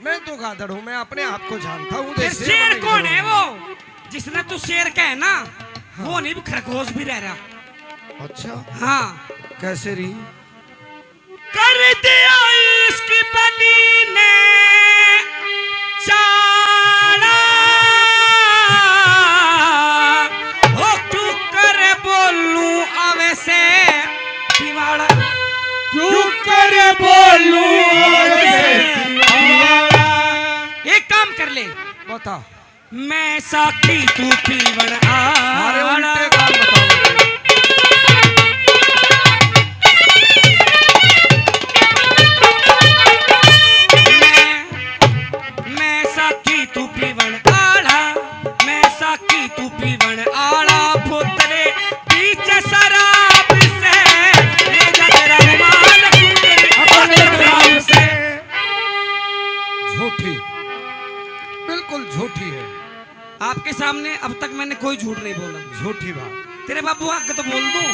S1: मैं तो गादड़ हूँ, मैं अपने आप को जानता हूँ।
S4: फिर शेर कौन है वो? जिसने तू शेर का है ना, हाँ। वो नहीं खरगोश भी रह रहा।
S1: अच्छा
S4: हाँ
S1: कैसे री?
S4: कर दिया इसकी बली ने चाड़ा हो तू कर बोलूं अवे से दीवाड़ा
S5: क्यों करे बोलूं
S4: एक काम कर ले,
S1: बता।
S4: मैं साकी तू पीवण
S1: अरे
S4: आड़ा
S1: उल्टे काम बताओ।
S4: मैं साकी तू पीवण आड़ा, मैं साकी तू पीवण आड़ा पुतरे बीच शराब से ले जा तेरा रुमाल अपने खराब से।
S1: झूठी, बिल्कुल झूठी है।
S4: आपके सामने अब तक मैंने कोई झूठ नहीं बोला।
S1: झूठी बात।
S4: तेरे बाबू आके तो बोल दूं।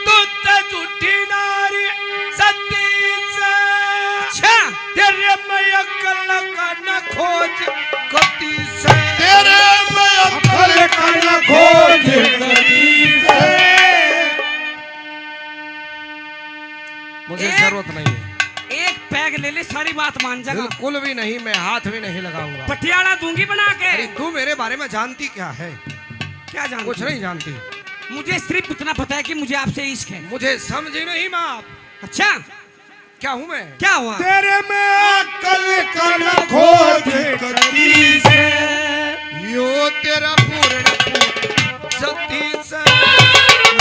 S3: तू तो झूठी नारी सती से
S4: अच्छा
S3: तेरे में अकल का न खोज कती से
S8: तेरे में अकल का न खोज कती से
S1: मुझे
S4: एक-
S1: जरूरत नहीं है।
S4: एक पैग ले ले, सारी बात मान जाएगा।
S1: बिल्कुल भी नहीं, मैं हाथ भी नहीं लगाऊंगा।
S4: पटियाला दूंगी बना के।
S1: अरे तू मेरे बारे में जानती क्या है?
S4: क्या जानती?
S1: कुछ नहीं जानती।
S4: मुझे सिर्फ इतना पता है कि मुझे आपसे इश्क है।
S1: मुझे समझी नहीं माँ आप।
S4: अच्छा
S1: क्या हूँ मैं?
S4: क्या हुआ?
S8: तेरे में अकल का न खोज कती से
S1: यो तेरा पूर्ण पूत सती से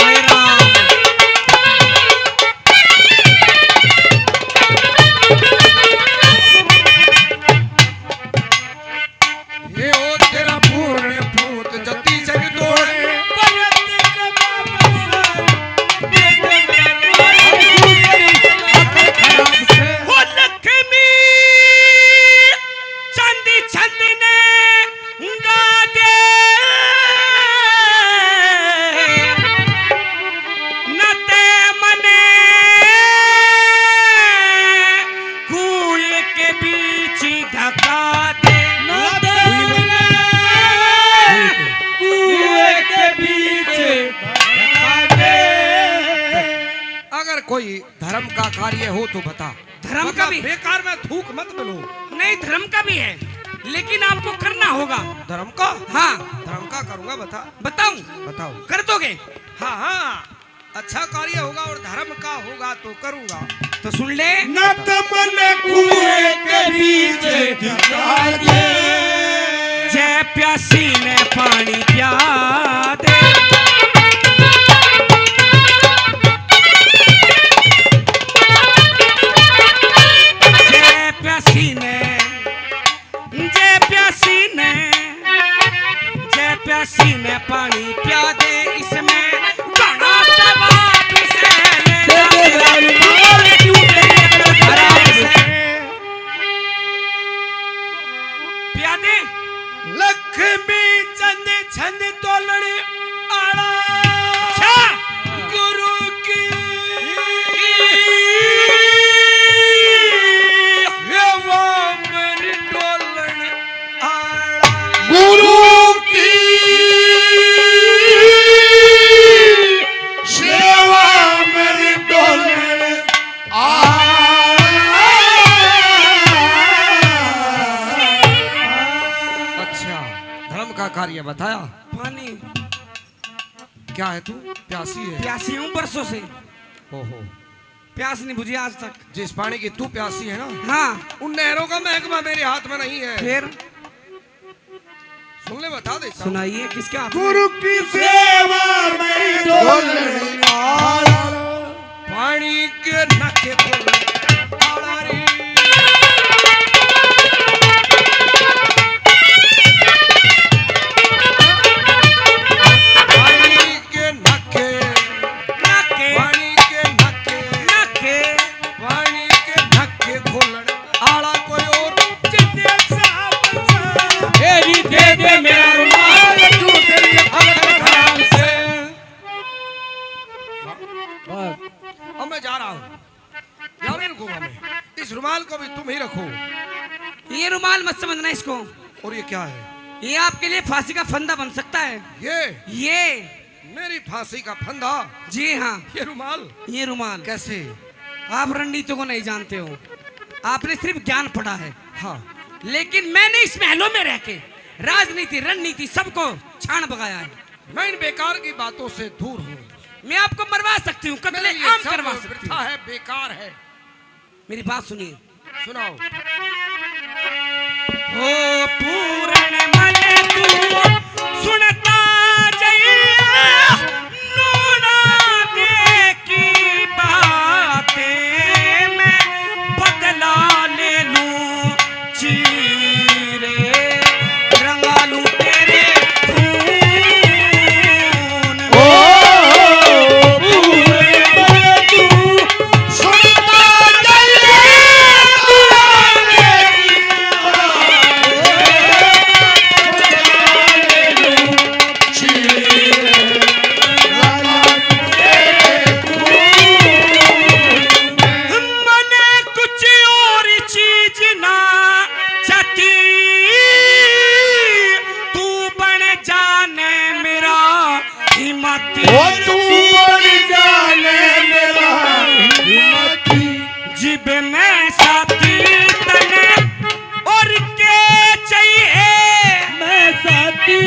S4: हाय राम।
S1: ये ओ तेरा पूर्ण पूत जती से तोड़े
S4: वो लक्ष्मी चांदी छंद ने गा दे न ते मने कुएं के बीच धका दे
S5: कुएं के बीच
S1: अगर कोई धर्म का कार्य हो तो बता।
S4: धर्म का भी?
S1: बेकार में थूक मत बोलो।
S4: नहीं धर्म का भी है, लेकिन आपको करना होगा।
S1: धर्म का?
S4: हाँ
S1: धर्म का करूंगा, बता।
S4: बताऊं?
S1: बताओ।
S4: कर दोगे?
S1: हाँ हाँ, अच्छा कार्य होगा और धर्म का होगा तो करूंगा।
S4: तो सुन ले।
S8: न तमन कुएं के बीच
S4: प्यासी ने पानी पिया दे। जे प्यासी ने पानी पिया दे, इसमें घना सवाब से ले जा तेरा रुमाल क्यों तेरे खराब से पिया दे।
S3: लक्ष्मी चंद छंद तोलण आला गुरु की सेवा मेरी तोलण आला गुरु की सेवा मेरी तोलण
S1: अच्छा, धर्म का कार्य बताया।
S4: पानी
S1: क्या है तू? प्यासी है?
S4: प्यासी हूँ बरसों से,
S1: ओहो,
S4: प्यास नहीं बुझी आज तक।
S1: जिस पानी की तू प्यासी है ना,
S4: हाँ,
S1: उन नहरों का महकमा मेरे हाथ में नहीं है।
S4: फिर
S1: सुन ले, बता दे।
S4: सुनाइए किसके हाथ में?
S3: गुरु की सेवा में डोलने आला
S1: पानी के नखे खोल आला रे। पानी के नखे,
S4: नखे,
S1: पानी के नखे,
S4: नखे,
S1: पानी के नखे खोलन आला कोई और
S3: जिंदे साहब
S5: तेरी दे दे मेरा रुमाल तू तेरी हालत खराब से। बस
S1: अब मैं जा रहा हूँ, यहाँ नहीं रुकूंगा मैं। इस रुमाल को भी तुम ही रखो।
S4: ये रुमाल मत समझना इसको,
S1: और ये क्या है?
S4: ये आपके लिए फांसी का फंदा बन सकता है। ये
S1: मेरी फांसी का फंदा?
S4: जी हाँ,
S1: ये रुमाल?
S4: ये रुमाल।
S1: कैसे?
S4: आप रणनीति को नहीं जानते हो, आपने सिर्फ ज्ञान पढ़ा है।
S1: हाँ,
S4: लेकिन मैंने इस महलों में रह के राजनीति रणनीति सबको छान भगाया है।
S1: मैं इन बेकार की बातों से दूर हूँ।
S4: मैं आपको मरवा सकती हूँ, कत्ले
S1: मेरे लिए
S4: आम
S1: सब
S4: करवा सकती
S1: वृथा
S4: हूँ।
S1: है, बेकार है।
S4: मेरी बात सुनिए।
S1: सुनाओ।
S4: ओ पूरण मन तू सुनता जइया, नूना दे की बातें मैं बदला ले लूं, चीरे रंगा लूं तेरे खून में। जिब में साथी तने और के चाहिए, मैं साथी